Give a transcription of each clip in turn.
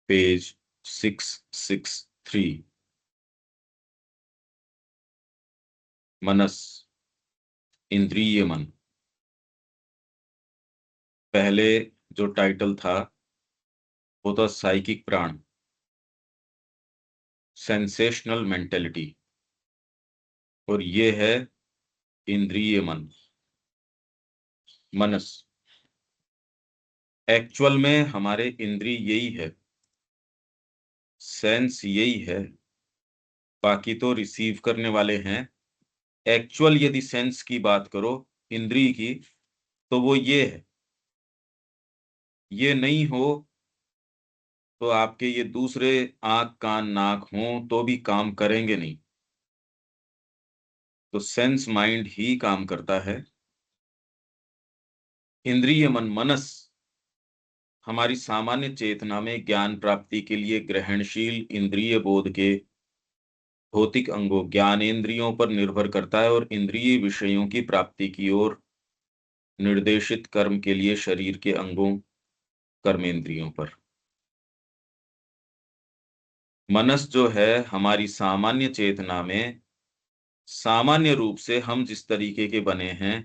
Page 663। मनस, इंद्रिय मन। पहले जो टाइटल था वो था साइकिक प्राण, सेंसेशनल मेंटेलिटी, और ये है इंद्रिय मन, मनस। एक्चुअल में हमारे इंद्रिय यही है, सेंस यही है, बाकी तो रिसीव करने वाले हैं। एक्चुअल यदि सेंस की बात करो इंद्रिय की, तो वो ये है। ये नहीं हो तो आपके ये दूसरे आंख कान नाक हों तो भी काम करेंगे नहीं। तो सेंस माइंड ही काम करता है। इंद्रिय मन, मनस, हमारी सामान्य चेतना में ज्ञान प्राप्ति के लिए ग्रहणशील इंद्रिय बोध के भौतिक अंगों ज्ञानेंद्रियों पर निर्भर करता है, और इंद्रिय विषयों की प्राप्ति की ओर निर्देशित कर्म के लिए शरीर के अंगों कर्मेंद्रियों पर। मनस जो है हमारी सामान्य चेतना में, सामान्य रूप से हम जिस तरीके के बने हैं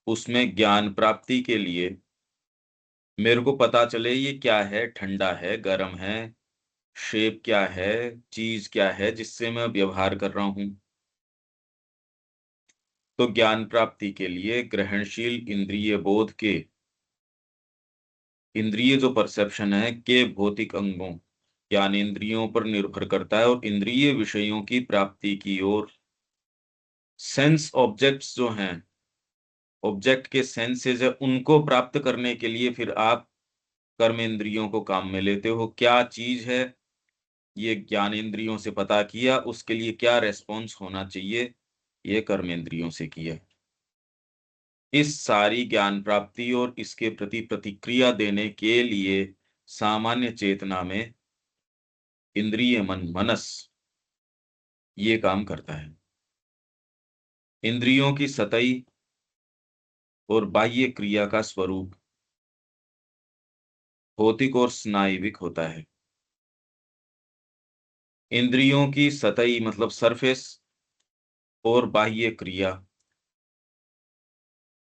उसमें ज्ञान प्राप्ति के लिए मेरे को पता चले ये क्या है, ठंडा है, गर्म है, शेप क्या है, चीज क्या है जिससे मैं व्यवहार कर रहा हूं। तो ज्ञान प्राप्ति के लिए ग्रहणशील इंद्रिय बोध के, इंद्रिय जो परसेप्शन है के भौतिक अंगों ज्ञानेंद्रियों पर निर्भर करता है, और इंद्रिय विषयों की प्राप्ति की ओर सेंस ऑब्जेक्ट्स जो हैं, ऑब्जेक्ट के सेंसेस है, उनको प्राप्त करने के लिए फिर आप कर्मेंद्रियों को काम में लेते हो। क्या चीज है ये ज्ञानेंद्रियों से पता किया, उसके लिए क्या रेस्पॉन्स होना चाहिए ये कर्मेंद्रियों से किया। इस सारी ज्ञान प्राप्ति और इसके प्रति प्रतिक्रिया देने के लिए सामान्य चेतना में इंद्रिय मन, मनस, ये काम करता है। इंद्रियों की सतही और बाह्य क्रिया का स्वरूप भौतिक और स्नायविक होता है। इंद्रियों की सतही मतलब सरफेस और बाह्य क्रिया,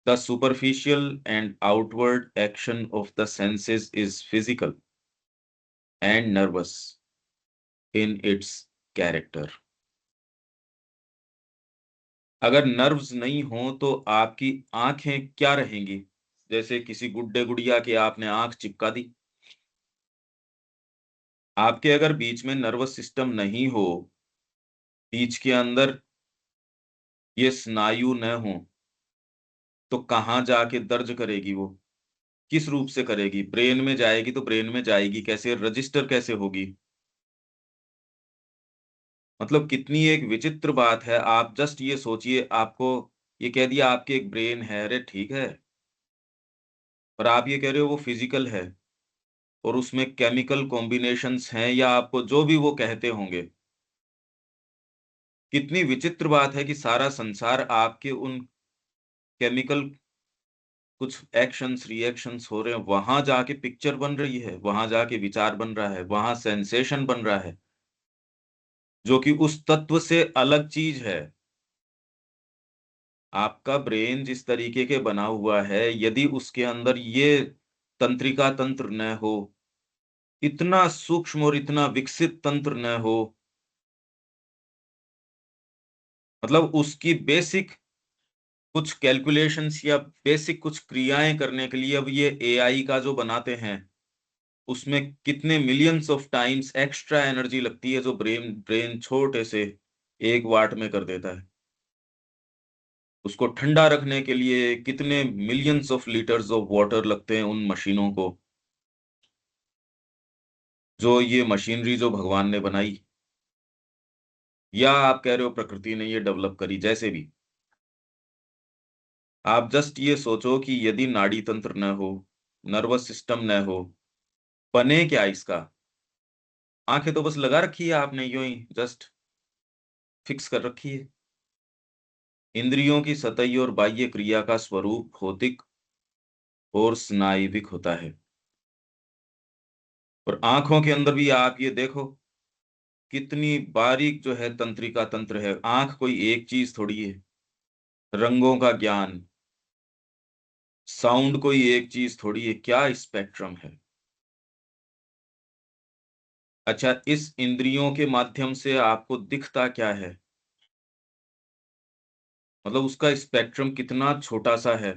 the superficial and outward action of the senses is physical and nervous in its character. अगर नर्व्स नहीं हो तो आपकी आंखें क्या रहेंगी? जैसे किसी गुड्डे गुड़िया की आपने आंख चिपका दी। आपके अगर बीच में नर्वस सिस्टम नहीं हो, बीच के अंदर ये स्नायु न हो, तो कहाँ जाके दर्ज करेगी वो? किस रूप से करेगी? ब्रेन में जाएगी तो ब्रेन में जाएगी कैसे, रजिस्टर कैसे होगी? मतलब कितनी एक विचित्र बात है। आप जस्ट ये सोचिए, आपको ये कह दिया आपके एक ब्रेन है, अरे ठीक है, पर आप ये कह रहे हो वो फिजिकल है और उसमें केमिकल कॉम्बिनेशंस हैं, या आपको जो भी वो कहते होंगे। कितनी विचित्र बात है कि सारा संसार आपके उन केमिकल कुछ एक्शंस रिएक्शंस हो रहे हैं, वहां जाके पिक्चर बन रही है, वहां जाके विचार बन रहा है, वहां सेंसेशन बन रहा है, जो कि उस तत्व से अलग चीज है। आपका ब्रेन जिस तरीके के बना हुआ है, यदि उसके अंदर ये तंत्रिका तंत्र न हो, इतना सूक्ष्म और इतना विकसित तंत्र न हो, मतलब उसकी बेसिक कुछ कैलकुलेशंस या बेसिक कुछ क्रियाएं करने के लिए अब ये एआई का जो बनाते हैं, उसमें कितने millions of times extra energy लगती है, जो ब्रेन ब्रेन छोटे से 1 वाट में कर देता है। उसको ठंडा रखने के लिए कितने millions of litres of water लगते हैं उन मशीनों को, जो ये मशीनरी जो भगवान ने बनाई, या आप कह रहे हो प्रकृति ने ये डेवलप करी, जैसे भी। आप जस्ट ये सोचो कि यदि नाड़ी तंत्र न हो, नर्वस सिस्टम न हो, बने क्या इसका? आंखें तो बस लगा रखी है आपने, यूं ही जस्ट फिक्स कर रखी है। इंद्रियों की सतही और बाह्य क्रिया का स्वरूप भौतिक और स्नायविक होता है, और आंखों के अंदर भी आप ये देखो कितनी बारीक जो है तंत्रिका तंत्र है। आंख कोई एक चीज थोड़ी है। रंगों का ज्ञान, साउंड कोई एक चीज थोड़ी है, क्या स्पेक्ट्रम है। अच्छा, इस इंद्रियों के माध्यम से आपको दिखता क्या है, मतलब उसका स्पेक्ट्रम कितना छोटा सा है,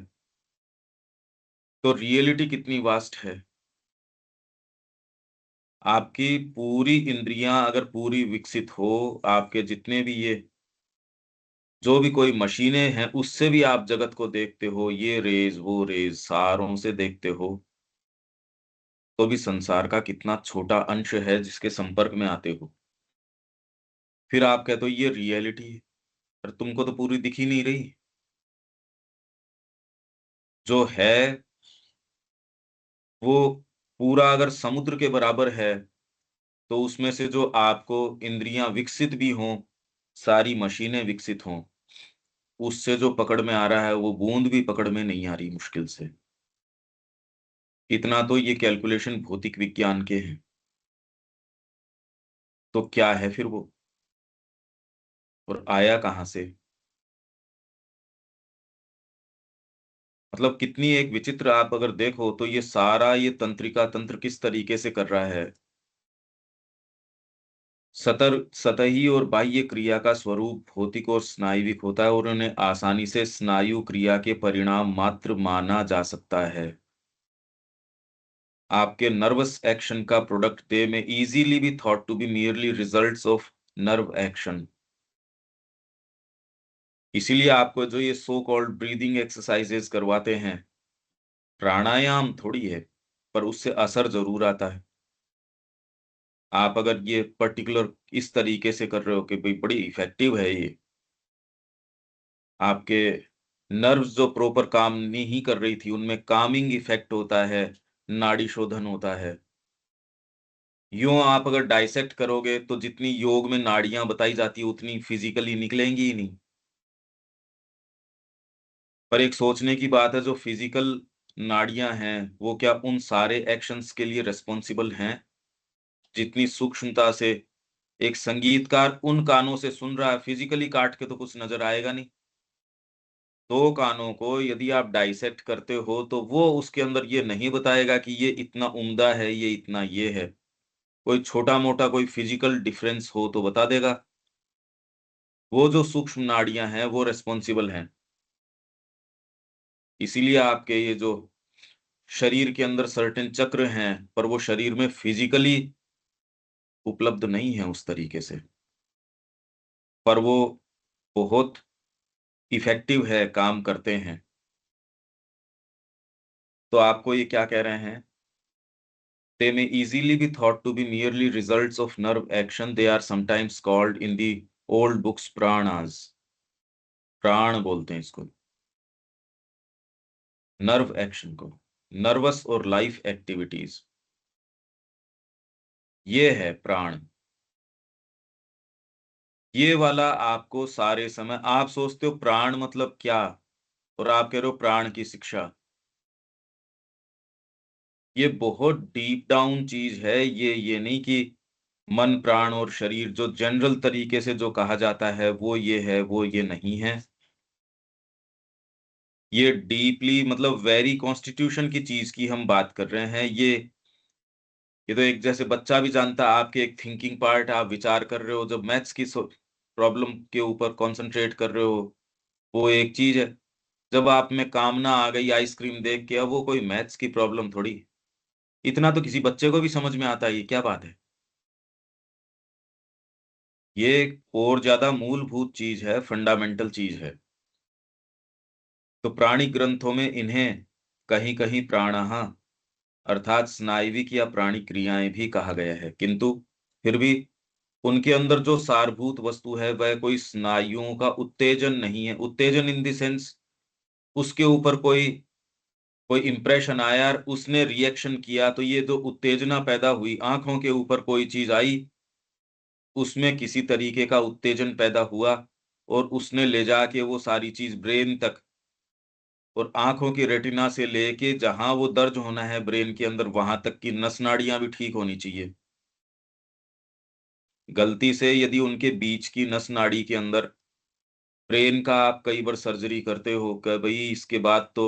तो रियलिटी कितनी वास्ट है। आपकी पूरी इंद्रियां अगर पूरी विकसित हो, आपके जितने भी ये जो भी कोई मशीनें हैं उससे भी आप जगत को देखते हो, ये रेज वो रेज सारों से देखते हो, तो भी संसार का कितना छोटा अंश है जिसके संपर्क में आते हो। फिर आप कहते हो ये रियलिटी है, पर तुमको तो पूरी दिख ही नहीं रही। जो है वो पूरा अगर समुद्र के बराबर है, तो उसमें से जो आपको इंद्रियां विकसित भी हों, सारी मशीनें विकसित हों, उससे जो पकड़ में आ रहा है वो बूंद भी पकड़ में नहीं आ रही, मुश्किल से। इतना तो ये कैलकुलेशन भौतिक विज्ञान के हैं, तो क्या है फिर वो, और आया कहाँ से। मतलब कितनी एक विचित्र, आप अगर देखो तो ये सारा ये तंत्रिका तंत्र किस तरीके से कर रहा है। सतही और बाह्य क्रिया का स्वरूप भौतिक और स्नायुविक होता है, और उन्हें आसानी से स्नायु क्रिया के परिणाम मात्र माना जा सकता है। आपके नर्वस एक्शन का product they may easily be thought to be merely results of nerve action. इसीलिए आपको जो ये सो कॉल्ड ब्रीदिंग एक्सरसाइजेस करवाते हैं, प्राणायाम थोड़ी है, पर उससे असर जरूर आता है। आप अगर ये पर्टिकुलर इस तरीके से कर रहे हो कि भाई बड़ी इफेक्टिव है ये, आपके नर्व्स जो प्रॉपर काम नहीं कर रही थी उनमें कामिंग इफेक्ट होता है, नाड़ी शोधन होता है। यूं आप अगर डाइसेक्ट करोगे तो जितनी योग में नाड़ियां बताई जाती है उतनी फिजिकली निकलेंगी ही नहीं। पर एक सोचने की बात है, जो फिजिकल नाड़ियां हैं वो क्या उन सारे एक्शंस के लिए रिस्पॉन्सिबल हैं, जितनी सूक्ष्मता से एक संगीतकार उन कानों से सुन रहा है, फिजिकली काट के तो कुछ नजर आएगा नहीं। दो कानों को यदि आप डाइसेक्ट करते हो तो वो उसके अंदर ये नहीं बताएगा कि ये इतना उम्दा है, ये इतना ये है। कोई छोटा मोटा कोई फिजिकल डिफरेंस हो तो बता देगा। वो जो सूक्ष्म नाड़ियां हैं वो रेस्पॉन्सिबल हैं। इसीलिए आपके ये जो शरीर के अंदर सर्टेन चक्र हैं, पर वो शरीर में फिजिकली उपलब्ध नहीं है उस तरीके से, पर वो बहुत इफेक्टिव है, काम करते हैं। तो आपको ये क्या कह रहे हैं, they may easily be thought to be merely results of nerve action. They are sometimes called in the old books pranas. प्राण बोलते हैं इसको, नर्व एक्शन को, नर्वस और लाइफ एक्टिविटीज, ये है प्राण। ये वाला आपको सारे समय आप सोचते हो प्राण मतलब क्या, और आप कह रहे हो प्राण की शिक्षा। ये बहुत डीप डाउन चीज है, ये नहीं कि मन प्राण और शरीर जो जनरल तरीके से जो कहा जाता है वो ये है, वो ये नहीं है। ये डीपली मतलब वेरी कॉन्स्टिट्यूशन की चीज की हम बात कर रहे हैं। ये तो एक जैसे बच्चा भी जानता है, आपके एक थिंकिंग पार्ट, आप विचार कर रहे हो, जब मैथ्स की प्रॉब्लम के ऊपर कंसंट्रेट कर रहे हो, वो एक चीज है। जब आप में कामना आ गई आइसक्रीम देख के, अब वो कोई मैथ्स की प्रॉब्लम थोड़ी। इतना तो किसी बच्चे को भी समझ में आता है, ये क्या बात है। ये एक और ज्यादा मूलभूत चीज है, फंडामेंटल चीज है। तो प्राणी ग्रंथों में इन्हें कहीं कहीं प्राणः अर्थात स्नायविक या प्राणिक क्रियाएं भी कहा गया है, किंतु फिर भी उनके अंदर जो सारभूत वस्तु है वह कोई स्नायुओं का उत्तेजन नहीं है। उत्तेजन इन द सेंस उसके ऊपर कोई कोई इंप्रेशन आया और उसने रिएक्शन किया, तो ये जो उत्तेजना पैदा हुई, आंखों के ऊपर कोई चीज आई, उसमें किसी तरीके का उत्तेजन पैदा हुआ और उसने ले जाके वो सारी चीज ब्रेन तक और आंखों की रेटिना से लेके जहां वो दर्ज होना है ब्रेन के अंदर, वहां तक की नस नाड़ियां भी ठीक होनी चाहिए। गलती से यदि उनके बीच की नस नाड़ी के अंदर ब्रेन का आप कई बार सर्जरी करते हो कि भाई इसके बाद तो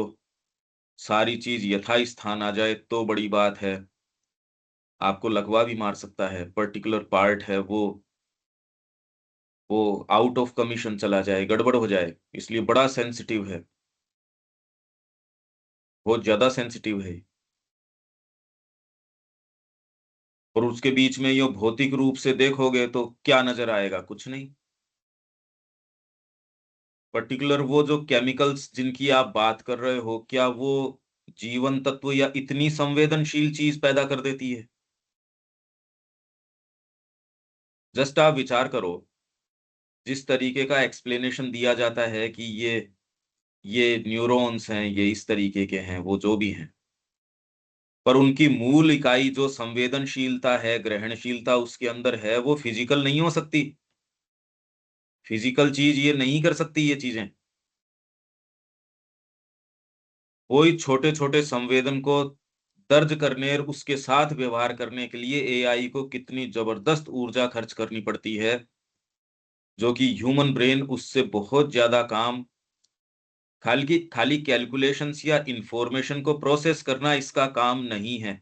सारी चीज यथा स्थान आ जाए तो बड़ी बात है, आपको लगवा भी मार सकता है, पर्टिकुलर पार्ट है वो आउट ऑफ कमीशन चला जाए, गड़बड़ हो जाए, इसलिए बड़ा सेंसिटिव है, बहुत ज्यादा सेंसिटिव है। और उसके बीच में यो भौतिक रूप से देखोगे तो क्या नजर आएगा? कुछ नहीं। पर्टिकुलर वो जो केमिकल्स जिनकी आप बात कर रहे हो, क्या वो जीवन तत्व या इतनी संवेदनशील चीज पैदा कर देती है? जस्ट आप विचार करो, जिस तरीके का एक्सप्लेनेशन दिया जाता है कि ये न्यूरॉन्स हैं, ये इस तरीके के हैं, वो जो भी हैं, पर उनकी मूल इकाई जो संवेदनशीलता है, ग्रहणशीलता उसके अंदर है, वो फिजिकल नहीं हो सकती। फिजिकल चीज ये नहीं कर सकती ये चीजें। कोई छोटे छोटे संवेदन को दर्ज करने और उसके साथ व्यवहार करने के लिए एआई को कितनी जबरदस्त ऊर्जा खर्च करनी पड़ती है, जो कि ह्यूमन ब्रेन उससे बहुत ज्यादा काम, खाली खाली कैलकुलेशंस या इंफॉर्मेशन को प्रोसेस करना इसका काम नहीं है।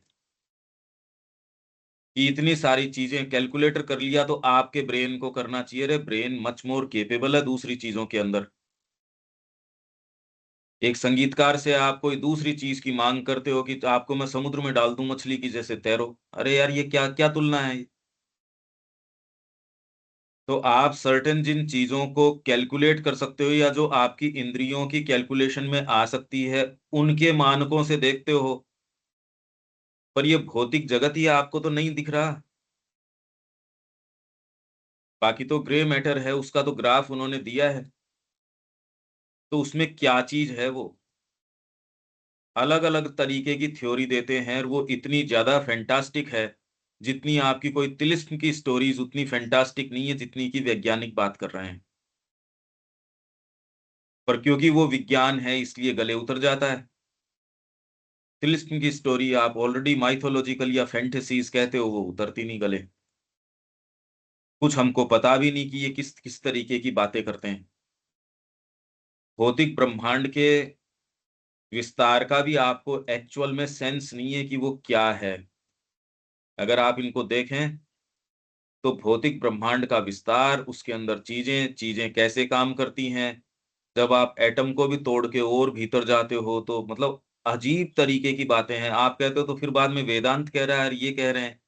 कि इतनी सारी चीजें कैलकुलेटर कर लिया तो आपके ब्रेन को करना चाहिए। रे ब्रेन मच मोर केपेबल है दूसरी चीजों के अंदर। एक संगीतकार से आप कोई दूसरी चीज की मांग करते हो कि तो आपको मैं समुद्र में डाल दूं मछली की जैसे तैरो, अरे यार ये क्या क्या तुलना है? तो आप सर्टेन जिन चीजों को कैलकुलेट कर सकते हो या जो आपकी इंद्रियों की कैलकुलेशन में आ सकती है, उनके मानकों से देखते हो, पर ये भौतिक जगत ही आपको तो नहीं दिख रहा। बाकी तो ग्रे मैटर है, उसका तो ग्राफ उन्होंने दिया है, तो उसमें क्या चीज है वो? अलग अलग तरीके की थ्योरी देते हैं और वो इतनी ज्यादा फैंटास्टिक है, जितनी आपकी कोई तिलिस्म की स्टोरीज उतनी फैंटास्टिक नहीं है जितनी की वैज्ञानिक बात कर रहे हैं। पर क्योंकि वो विज्ञान है इसलिए गले उतर जाता है। तिलिस्म की स्टोरी आप ऑलरेडी माइथोलॉजिकल या फैंटेसीज कहते हो, वो उतरती नहीं गले। कुछ हमको पता भी नहीं कि ये किस किस तरीके की बातें करते हैं। भौतिक ब्रह्मांड के विस्तार का भी आपको एक्चुअल में सेंस नहीं है कि वो क्या है। अगर आप इनको देखें तो भौतिक ब्रह्मांड का विस्तार, उसके अंदर चीजें चीजें कैसे काम करती हैं, जब आप एटम को भी तोड़ के और भीतर जाते हो तो मतलब अजीब तरीके की बातें हैं। आप कहते हो तो फिर बाद में वेदांत कह रहा है और ये कह रहे हैं,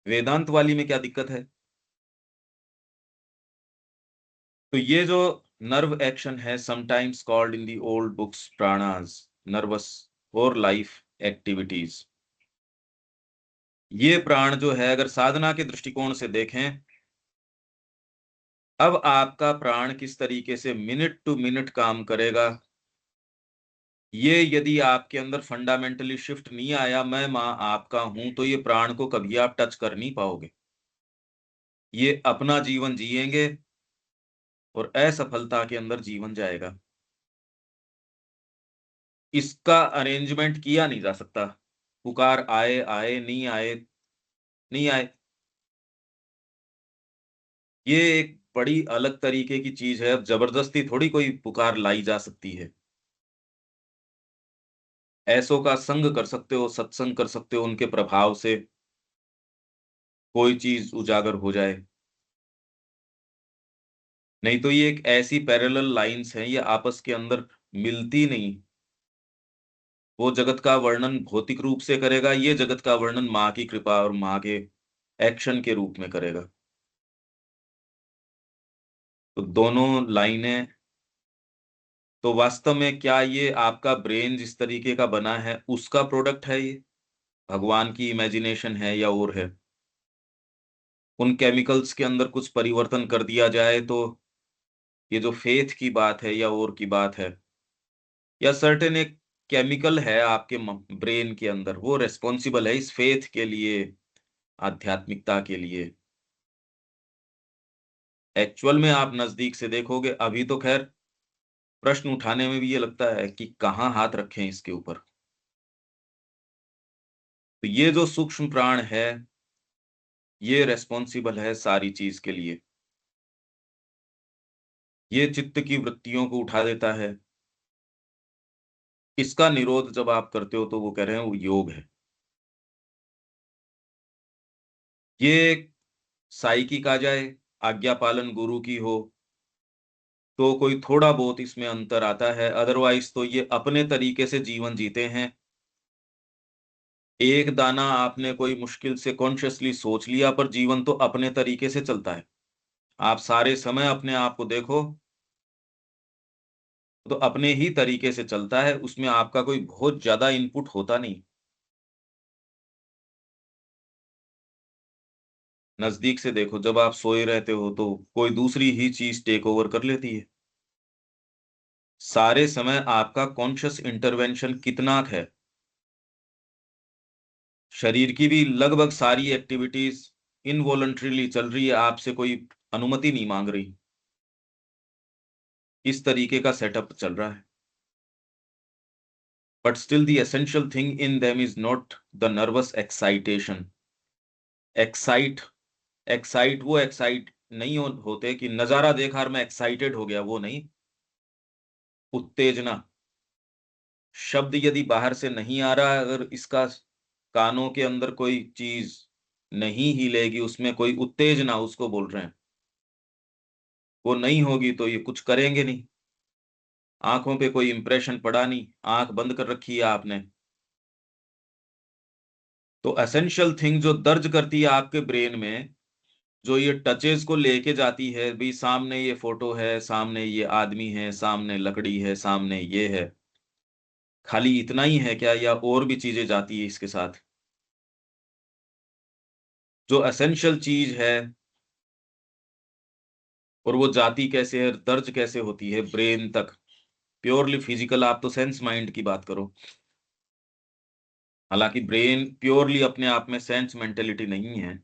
वेदांत वाली में क्या दिक्कत है? तो ये जो नर्व एक्शन है, sometimes called in the old books प्राणास, nervous और लाइफ एक्टिविटीज, ये प्राण जो है अगर साधना के दृष्टिकोण से देखें, अब आपका प्राण किस तरीके से मिनट टू मिनट काम करेगा, ये यदि आपके अंदर फंडामेंटली शिफ्ट नहीं आया, मैं माँ आपका हूं, तो ये प्राण को कभी आप टच कर नहीं पाओगे। ये अपना जीवन जिएंगे और असफलता के अंदर जीवन जाएगा। इसका अरेंजमेंट किया नहीं जा सकता। पुकार आए आए, नहीं आए नहीं आए। ये एक बड़ी अलग तरीके की चीज है। अब जबरदस्ती थोड़ी कोई पुकार लाई जा सकती है। ऐसों का संग कर सकते हो, सत्संग कर सकते हो, उनके प्रभाव से कोई चीज उजागर हो जाए। नहीं तो ये एक ऐसी पैरेलल लाइंस हैं, ये आपस के अंदर मिलती नहीं। वो जगत का वर्णन भौतिक रूप से करेगा, ये जगत का वर्णन माँ की कृपा और माँ के एक्शन के रूप में करेगा। तो दोनों लाइनें, तो वास्तव में क्या ये आपका ब्रेन जिस तरीके का बना है उसका प्रोडक्ट है? ये भगवान की इमेजिनेशन है या और है? उन केमिकल्स के अंदर कुछ परिवर्तन कर दिया जाए तो ये जो फेथ की बात है या और की बात है, या सर्टेन एक केमिकल है आपके ब्रेन के अंदर, वो रेस्पॉन्सिबल है इस फेथ के लिए, आध्यात्मिकता के लिए। एक्चुअल में आप नजदीक से देखोगे, अभी तो खैर प्रश्न उठाने में भी ये लगता है कि कहाँ हाथ रखें इसके ऊपर। तो ये जो सूक्ष्म प्राण है, ये रिस्पॉन्सिबल है सारी चीज के लिए। ये चित्त की वृत्तियों को उठा देता है। इसका निरोध जब आप करते हो तो वो कह रहे हैं वो योग है। ये साई की कहा जाए, आज्ञा पालन गुरु की हो, तो कोई थोड़ा बहुत इसमें अंतर आता है, अदरवाइज तो ये अपने तरीके से जीवन जीते हैं। एक दाना आपने कोई मुश्किल से कॉन्शियसली सोच लिया, पर जीवन तो अपने तरीके से चलता है। आप सारे समय अपने आप को देखो, तो अपने ही तरीके से चलता है, उसमें आपका कोई बहुत ज्यादा इनपुट होता नहीं। नजदीक से देखो, जब आप सोए रहते हो तो कोई दूसरी ही चीज टेक ओवर कर लेती है। सारे समय आपका कॉन्शियस इंटरवेंशन कितना है। शरीर की भी लगभग सारी एक्टिविटीज इनवॉलंटरीली चल रही है, आपसे कोई अनुमति नहीं मांग रही। इस तरीके का सेटअप चल रहा है। But still the essential thing in them is not the nervous excitation. Excite excite वो एक्साइट नहीं होते कि नजारा देखा और मैं एक्साइटेड हो गया, वो नहीं। उत्तेजना, शब्द यदि बाहर से नहीं आ रहा, अगर इसका कानों के अंदर कोई चीज नहीं हिलेगी, उसमें कोई उत्तेजना उसको बोल रहे हैं, वो नहीं होगी तो ये कुछ करेंगे नहीं। आंखों पे कोई इंप्रेशन पड़ा नहीं, आंख बंद कर रखी है आपने, तो एसेंशियल थिंग जो दर्ज करती है आपके ब्रेन में, जो ये टचेस को लेके जाती है, भी सामने ये फोटो है, सामने ये आदमी है, सामने लकड़ी है, सामने ये है, खाली इतना ही है क्या या और भी चीजें जाती है इसके साथ? जो एसेंशियल चीज है, और वो जाती कैसे है, दर्ज कैसे होती है ब्रेन तक, प्योरली फिजिकल, आप तो सेंस माइंड की बात करो। हालांकि ब्रेन प्योरली अपने आप में सेंस मेंटेलिटी नहीं है।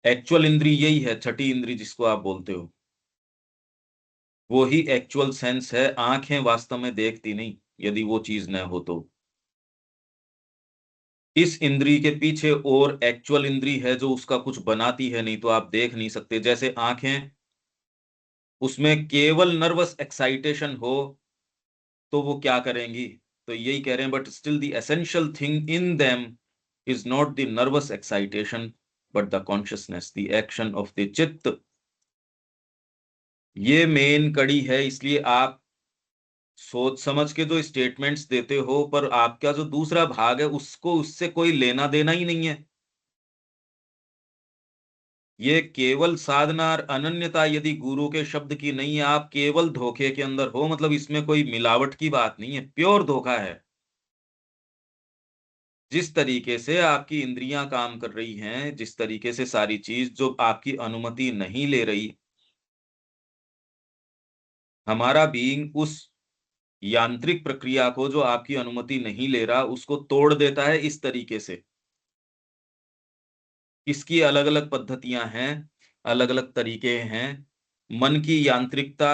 एक्चुअल इंद्री यही है, छठी इंद्री जिसको आप बोलते हो, वो ही एक्चुअल सेंस है। आंखें वास्तव में देखती नहीं, यदि वो चीज न हो तो। इस इंद्री के पीछे और एक्चुअल इंद्री है जो उसका कुछ बनाती है, नहीं तो आप देख नहीं सकते। जैसे आंखें, उसमें केवल नर्वस एक्साइटेशन हो तो वो क्या करेंगी? तो यही कह रहे हैं, but still the essential thing in them is not the nervous excitation, but the consciousness, the action of the चित्त। ये मेन कड़ी है। इसलिए आप सोच समझ के जो स्टेटमेंट्स देते हो, पर आपका जो दूसरा भाग है उसको उससे कोई लेना देना ही नहीं है। ये केवल साधना और अनन्यता यदि गुरु के शब्द की नहीं है, आप केवल धोखे के अंदर हो, मतलब इसमें कोई मिलावट की बात नहीं है, प्योर धोखा है। जिस तरीके से आपकी इंद्रियां काम कर रही हैं, जिस तरीके से सारी चीज जो आपकी अनुमति नहीं ले रही, हमारा बीइंग उस यांत्रिक प्रक्रिया को जो आपकी अनुमति नहीं ले रहा, उसको तोड़ देता है इस तरीके से। इसकी अलग अलग पद्धतियां हैं, अलग अलग तरीके हैं। मन की यांत्रिकता,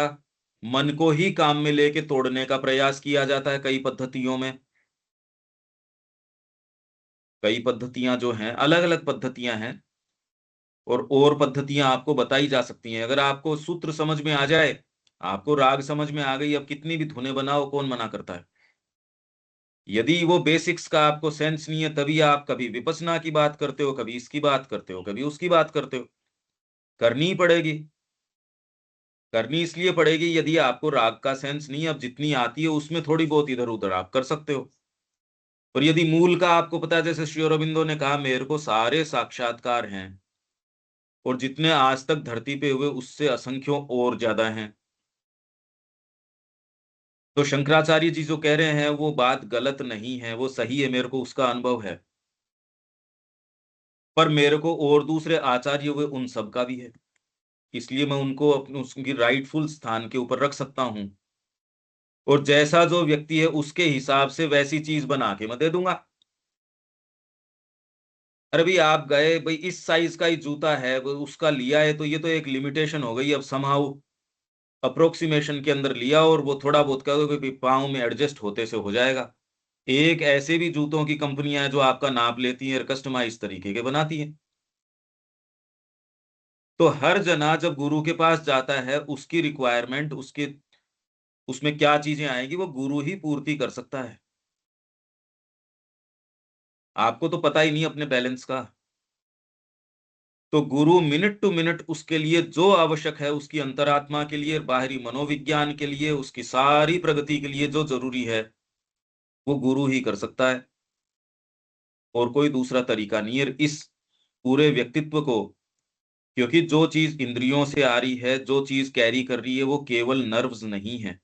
मन को ही काम में लेके तोड़ने का प्रयास किया जाता है कई पद्धतियों में। कई पद्धतियां जो हैं, अलग अलग पद्धतियां हैं, और पद्धतियां आपको बताई जा सकती हैं। अगर आपको सूत्र समझ में आ जाए, आपको राग समझ में आ गई, अब कितनी भी धुनें बनाओ, कौन मना करता है? यदि वो बेसिक्स का आपको सेंस नहीं है, तभी आप कभी विपश्यना की बात करते हो, कभी इसकी बात करते हो, कभी उसकी बात करते हो। करनी ही पड़ेगी। करनी इसलिए पड़ेगी, यदि आपको राग का सेंस नहीं, अब जितनी आती है उसमें थोड़ी बहुत इधर उधर आप कर सकते हो। और यदि मूल का आपको पता है, जैसे श्री अरबिंदो ने कहा, मेरे को सारे साक्षात्कार हैं, और जितने आज तक धरती पे हुए उससे असंख्यों और ज्यादा हैं। तो शंकराचार्य जी जो कह रहे हैं वो बात गलत नहीं है, वो सही है, मेरे को उसका अनुभव है। पर मेरे को और दूसरे आचार्य हुए उन सब का भी है, इसलिए मैं उनको अपने उसकी राइटफुल स्थान के ऊपर रख सकता हूं। और जैसा जो व्यक्ति है उसके हिसाब से वैसी चीज बना के मैं दे दूंगा। अरे भाई, आप गए भाई, इस साइज का ही जूता है, वो उसका लिया है, तो ये तो एक लिमिटेशन हो गई अब समहाउ। अप्रोक्सीमेशन के अंदर लिया और वो थोड़ा बहुत कहोगे कि पाँव में एडजस्ट होते से हो जाएगा। एक ऐसे भी जूतों की कंपनियां हैं जो आपका नाप लेती हैं और कस्टमाइज तरीके के बनाती हैं। तो हर जना जब गुरु के पास जाता है, उसकी रिक्वायरमेंट, उसके उसमें क्या चीजें आएंगी वो गुरु ही पूर्ति कर सकता है। आपको तो पता ही नहीं अपने बैलेंस का। तो गुरु मिनट टू मिनट उसके लिए जो आवश्यक है, उसकी अंतरात्मा के लिए, बाहरी मनोविज्ञान के लिए, उसकी सारी प्रगति के लिए जो जरूरी है, वो गुरु ही कर सकता है। और कोई दूसरा तरीका नहीं है इस पूरे व्यक्तित्व को। क्योंकि जो चीज इंद्रियों से आ रही है, जो चीज कैरी कर रही है, वो केवल नर्व्स नहीं है।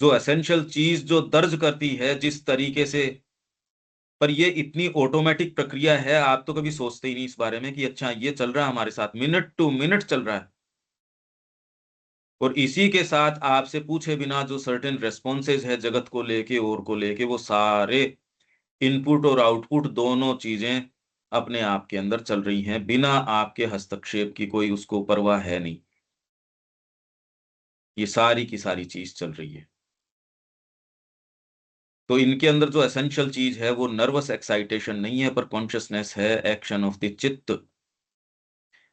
जो एसेंशियल चीज जो दर्ज करती है जिस तरीके से, पर ये इतनी ऑटोमेटिक प्रक्रिया है, आप तो कभी सोचते ही नहीं इस बारे में कि अच्छा ये चल रहा है हमारे साथ, मिनट टू मिनट चल रहा है। और इसी के साथ आपसे पूछे बिना जो सर्टेन रेस्पॉन्सेज है जगत को लेके और को लेके, वो सारे इनपुट और आउटपुट दोनों चीजें अपने आप के अंदर चल रही हैं, बिना आपके हस्तक्षेप की। कोई उसको परवाह है नहीं। ये सारी की सारी चीज चल रही है। तो इनके अंदर जो एसेंशियल चीज है वो नर्वस एक्साइटेशन नहीं है, पर कॉन्शियसनेस है, एक्शन ऑफ द चित्त,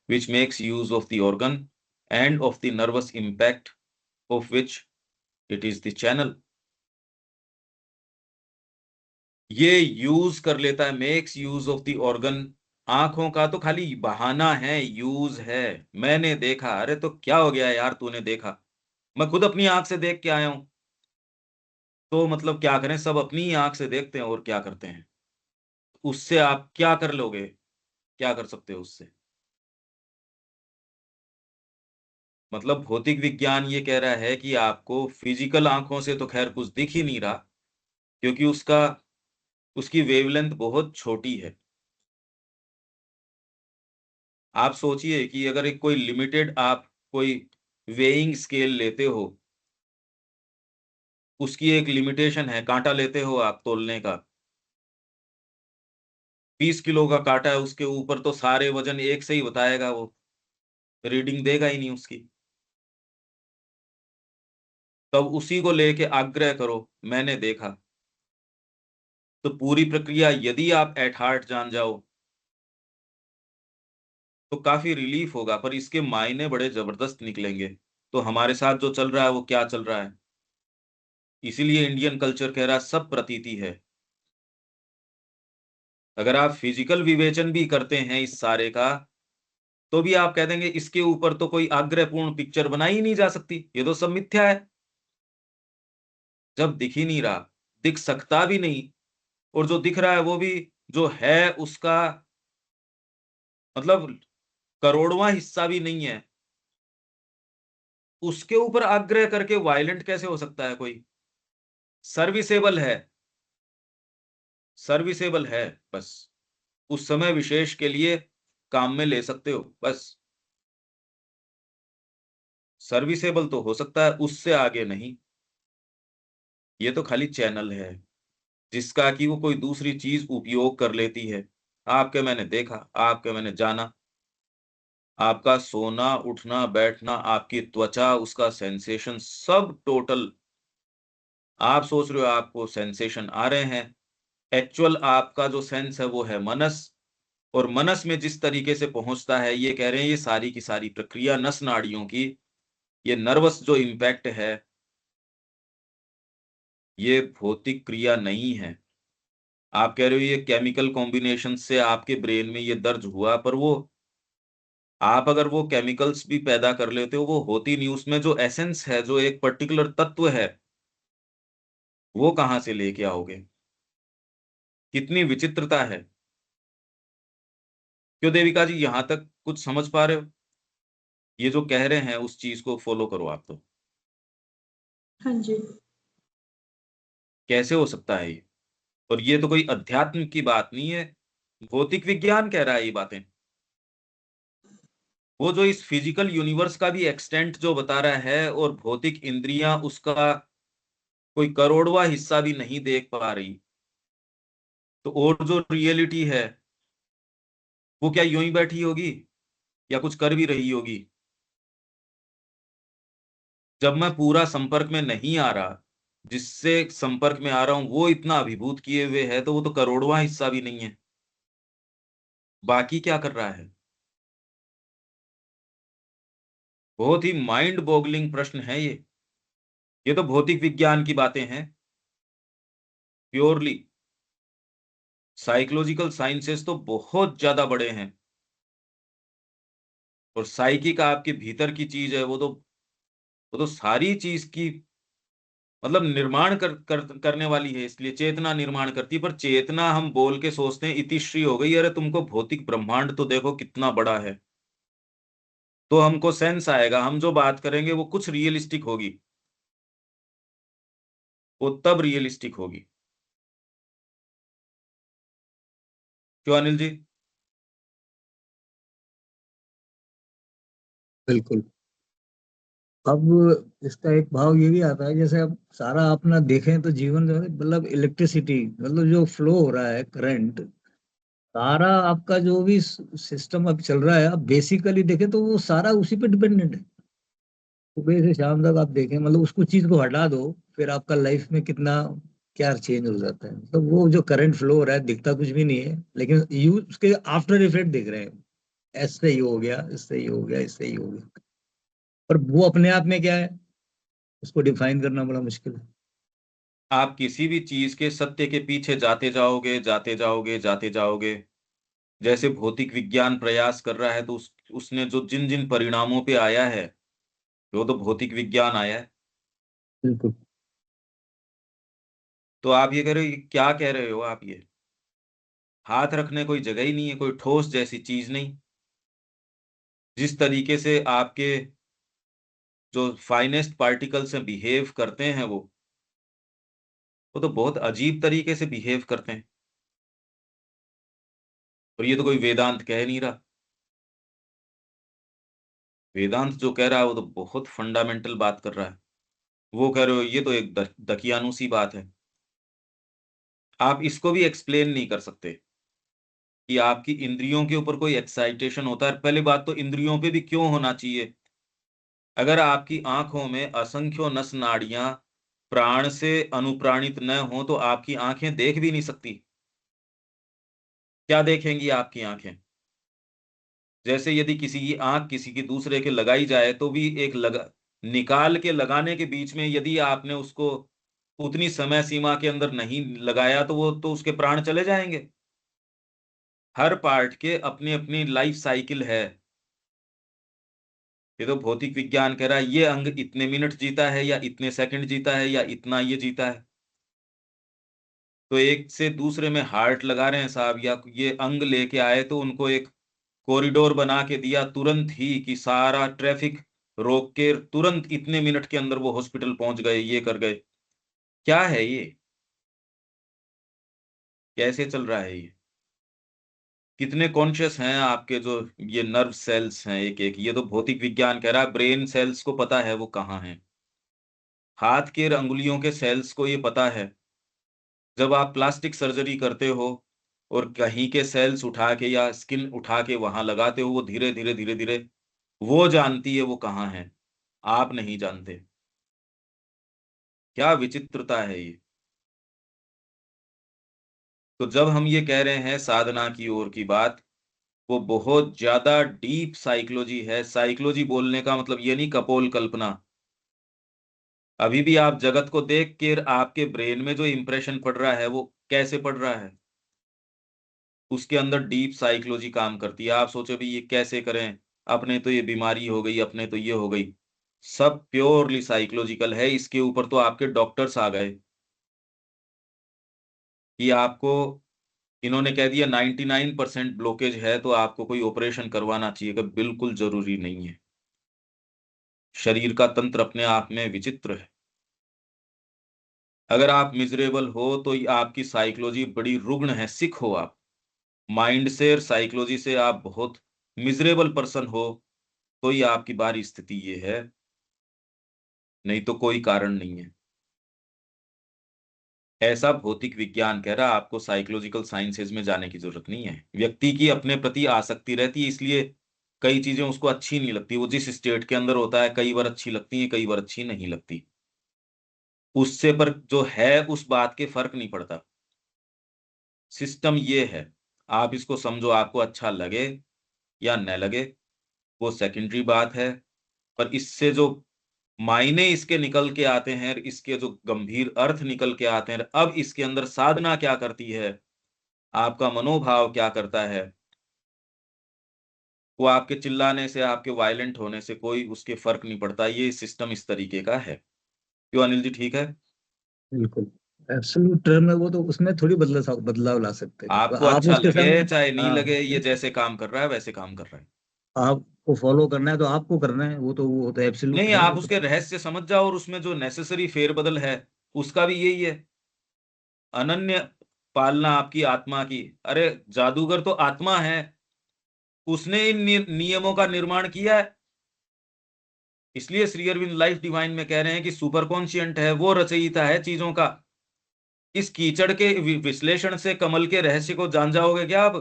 which makes use of the organ and of the nervous impact of which it is the channel। ये यूज कर लेता है, makes use of the organ. आंखों का तो खाली बहाना है, यूज है। मैंने देखा, अरे तो क्या हो गया यार, तूने देखा? मैं खुद अपनी आंख से देख के आया हूं। तो मतलब क्या करें, सब अपनी ही आंख से देखते हैं और क्या करते हैं। उससे आप क्या कर लोगे? क्या कर सकते हो उससे? मतलब भौतिक विज्ञान ये कह रहा है कि आपको फिजिकल आंखों से तो खैर कुछ दिख ही नहीं रहा, क्योंकि उसका उसकी वेवलेंथ बहुत छोटी है। आप सोचिए कि अगर एक कोई लिमिटेड आप कोई वेइंग स्केल लेते हो, उसकी एक लिमिटेशन है, कांटा लेते हो आप तोलने का, 20 किलो का कांटा है, उसके ऊपर तो सारे वजन एक से ही बताएगा, वो रीडिंग देगा ही नहीं उसकी। तब उसी को लेके आग्रह करो, मैंने देखा। तो पूरी प्रक्रिया यदि आप एट हार्ट जान जाओ तो काफी रिलीफ होगा, पर इसके मायने बड़े जबरदस्त निकलेंगे। तो हमारे साथ जो चल रहा है वो क्या चल रहा है? इसीलिए इंडियन कल्चर कह रहा है सब प्रतीति है। अगर आप फिजिकल विवेचन भी करते हैं इस सारे का, तो भी आप कह देंगे इसके ऊपर तो कोई आग्रहपूर्ण पिक्चर बनाई ही नहीं जा सकती, ये तो सब मिथ्या है। जब दिख ही नहीं रहा, दिख सकता भी नहीं, और जो दिख रहा है वो भी जो है उसका मतलब करोड़वां हिस्सा भी नहीं है, उसके ऊपर आग्रह करके वायलेंट कैसे हो सकता है कोई? सर्विसेबल है, सर्विसेबल है, बस उस समय विशेष के लिए काम में ले सकते हो, बस सर्विसेबल तो हो सकता है, उससे आगे नहीं। ये तो खाली चैनल है जिसका कि वो कोई दूसरी चीज उपयोग कर लेती है। आपके मैंने देखा, आपके मैंने जाना, आपका सोना, उठना, बैठना, आपकी त्वचा, उसका सेंसेशन, सब टोटल। आप सोच रहे हो आपको सेंसेशन आ रहे हैं, एक्चुअल आपका जो सेंस है वो है मनस। और मनस में जिस तरीके से पहुंचता है, ये कह रहे हैं ये सारी की सारी प्रक्रिया नस नाड़ियों की, ये नर्वस जो इम्पैक्ट है, ये भौतिक क्रिया नहीं है। आप कह रहे हो ये केमिकल कॉम्बिनेशन से आपके ब्रेन में ये दर्ज हुआ, पर वो आप अगर वो केमिकल्स भी पैदा कर लेते हो, वो होती नहीं। उसमें जो एसेंस है, जो एक पर्टिकुलर तत्व है, वो कहाँ से लेके आओगे? कितनी विचित्रता है। क्यों देविका जी, यहां तक कुछ समझ पा रहे हो? ये जो कह रहे हैं उस चीज को फॉलो करो आप तो। हाँ जी। कैसे हो सकता है ये? और ये तो कोई अध्यात्म की बात नहीं है, भौतिक विज्ञान कह रहा है ये बातें। वो जो इस फिजिकल यूनिवर्स का भी एक्सटेंट जो बता रहा है, और भौतिक इंद्रियां उसका कोई करोड़वा हिस्सा भी नहीं देख पा रही, तो और जो रियलिटी है वो क्या यूं ही बैठी होगी या कुछ कर भी रही होगी? जब मैं पूरा संपर्क में नहीं आ रहा, जिससे संपर्क में आ रहा हूं वो इतना अभिभूत किए हुए है, तो वो तो करोड़वां हिस्सा भी नहीं है, बाकी क्या कर रहा है? बहुत ही माइंड बॉगलिंग प्रश्न है ये तो भौतिक विज्ञान की बातें हैं प्योरली। साइकोलॉजिकल साइंसेस तो बहुत ज्यादा बड़े हैं, और साइकिक आपके भीतर की चीज है, वो तो सारी चीज की मतलब निर्माण करने वाली है, इसलिए चेतना निर्माण करती है। पर चेतना हम बोल के सोचते हैं इतिश्री हो गई, अरे तुमको भौतिक ब्रह्मांड तो देखो कितना बड़ा है, तो हमको सेंस आएगा, हम जो बात करेंगे वो कुछ रियलिस्टिक होगी, वो तब रियलिस्टिक होगी। क्यों अनिल जी? बिल्कुल। अब इसका एक भाव ये भी आता है, जैसे अब सारा अपना देखें तो जीवन जो है मतलब इलेक्ट्रिसिटी, मतलब जो फ्लो हो रहा है करंट, सारा आपका जो भी सिस्टम अब चल रहा है, अब बेसिकली देखें तो वो सारा उसी पे डिपेंडेंट है। सुबह से शाम तक आप देखें, मतलब उसको चीज को हटा दो, फिर आपका लाइफ में कितना क्या चेंज हो जाता है। तो वो जो करंट फ्लो हो रहा है दिखता कुछ भी नहीं है, लेकिन यू उसके आफ्टर इफेक्ट दिख रहे हैं। ऐसे ही हो गया, इससे ही हो गया, इससे ही हो गया। पर वो अपने आप में क्या है, उसको डिफाइन करना बड़ा मुश्किल है। आप किसी भी चीज के सत्य के पीछे जाते जाओगे, जाते जाओगे, जाते जाओगे, जैसे भौतिक विज्ञान प्रयास कर रहा है, तो उसने जो जिन जिन परिणामों पे आया है, वो तो भौतिक विज्ञान आया है। बिल्कुल। तो आप ये कह रहे हो, ये क्या कह रहे हो आप? ये हाथ रखने कोई जगह ही नहीं है, कोई ठोस जैसी चीज नहीं। जिस तरीके से आपके जो फाइनेस्ट पार्टिकल्स हैं बिहेव करते हैं, वो तो बहुत अजीब तरीके से बिहेव करते हैं, और ये तो कोई वेदांत कह नहीं रहा। वेदांत जो कह रहा है वो तो बहुत फंडामेंटल बात कर रहा है। वो कह रहे हो ये तो एक दकियानूसी बात है। आप इसको भी एक्सप्लेन नहीं कर सकते कि आपकी इंद्रियों के ऊपर कोई एक्साइटेशन होता है। पहली बात तो इंद्रियों पे भी क्यों होना चाहिए? अगर आपकी आंखों में असंख्यों नस नाड़ियां प्राण से अनुप्राणित न हो, तो आपकी आंखें देख भी नहीं सकती। क्या देखेंगी आपकी आंखें? जैसे यदि किसी की आंख किसी की दूसरे के लगाई जाए, तो भी एक लगा निकाल के लगाने के बीच में यदि आपने उसको उतनी समय सीमा के अंदर नहीं लगाया, तो वो तो उसके प्राण चले जाएंगे। हर पार्ट के अपनी अपनी लाइफ साइकिल है। ये तो भौतिक विज्ञान कह रहा है ये अंग इतने मिनट जीता है, या इतने सेकंड जीता है, या इतना ये जीता है। तो एक से दूसरे में हार्ट लगा रहे हैं साहब, या ये अंग लेके आए तो उनको एक कॉरिडोर बना के दिया तुरंत ही, कि सारा ट्रैफिक रोक के तुरंत इतने मिनट के अंदर वो हॉस्पिटल पहुंच गए, ये कर गए। क्या है ये? कैसे चल रहा है ये? कितने कॉन्शियस हैं आपके जो ये नर्व सेल्स हैं एक एक? ये तो भौतिक विज्ञान कह रहा है ब्रेन सेल्स को पता है वो कहाँ हैं। हाथ के अंगुलियों के सेल्स को ये पता है। जब आप प्लास्टिक सर्जरी करते हो और कहीं के सेल्स उठा के या स्किन उठा के वहां लगाते हो, वो धीरे धीरे धीरे धीरे वो जानती है वो कहाँ है, आप नहीं जानते। क्या विचित्रता है ये! तो जब हम ये कह रहे हैं साधना की ओर की बात, वो बहुत ज्यादा डीप साइकोलॉजी है। साइकोलॉजी बोलने का मतलब ये नहीं कपोल कल्पना। अभी भी आप जगत को देख के आपके ब्रेन में जो इंप्रेशन पड़ रहा है वो कैसे पड़ रहा है, उसके अंदर डीप साइकोलॉजी काम करती है। आप सोचो भी ये कैसे करें, अपने तो ये बीमारी हो गई, अपने तो ये हो गई। सब प्योरली साइकोलॉजिकल है। इसके ऊपर तो आपके डॉक्टर्स आ गए कि आपको, इन्होंने कह दिया 99% ब्लॉकेज है, तो आपको कोई ऑपरेशन करवाना चाहिए। कि बिल्कुल जरूरी नहीं है। शरीर का तंत्र अपने आप में विचित्र है। अगर आप मिजरेबल हो तो ये आपकी साइकोलॉजी बड़ी रुग्ण है। सिक हो आप, माइंड से और साइकोलॉजी से आप बहुत मिजरेबल पर्सन हो, तो ये आपकी बारी स्थिति ये है, नहीं तो कोई कारण नहीं है। ऐसा भौतिक विज्ञान कह रहा है। आपको साइकोलॉजिकल साइंसेज में जाने की जरूरत नहीं है। व्यक्ति की अपने प्रति आसक्ति रहती है, इसलिए कई चीजें उसको अच्छी नहीं लगती, वो जिस स्टेट के अंदर होता है कई बार अच्छी लगती है, कई बार अच्छी नहीं लगती, उससे पर जो है उस बात के फर्क नहीं पड़ता। सिस्टम ये है, आप इसको समझो, आपको अच्छा लगे या न लगे वो सेकेंडरी बात है, पर इससे जो मायने इसके निकल के आते हैं, इसके जो गंभीर अर्थ निकल के आते हैं, अब इसके अंदर साधना क्या करती है, आपका मनोभाव क्या करता है, वो आपके चिल्लाने से, आपके वायलेंट होने से कोई उसके फर्क नहीं पड़ता। ये सिस्टम इस तरीके का है। क्यों अनिल जी, ठीक है? बिल्कुल एब्सोल्यूट टर्म में वो तो उसमें थोड़ी बदलाव ला सकते हैं, तो आपको आप अच्छा उसके लगे संग। चाहे नहीं हाँ, लगे, ये जैसे काम कर रहा है वैसे काम कर रहा है। आपको फॉलो करना है तो आपको करना है, वो तो एब्सोल्यूट नहीं, है आप वो तो। उसके रहस्य समझ जाओ और उसमें जो नेसेसरी फेरबदल है उसका भी यही है, अनन्य पालना आपकी आत्मा की। अरे जादूगर तो आत्मा है, उसने इन नियमों का निर्माण किया है। इसलिए श्री अरविंद लाइफ डिवाइन में कह रहे हैं कि सुपर कॉन्शियंट है, वो रचयिता है चीजों का। इस कीचड़ के विश्लेषण से कमल के रहस्य को जान जाओगे क्या आप?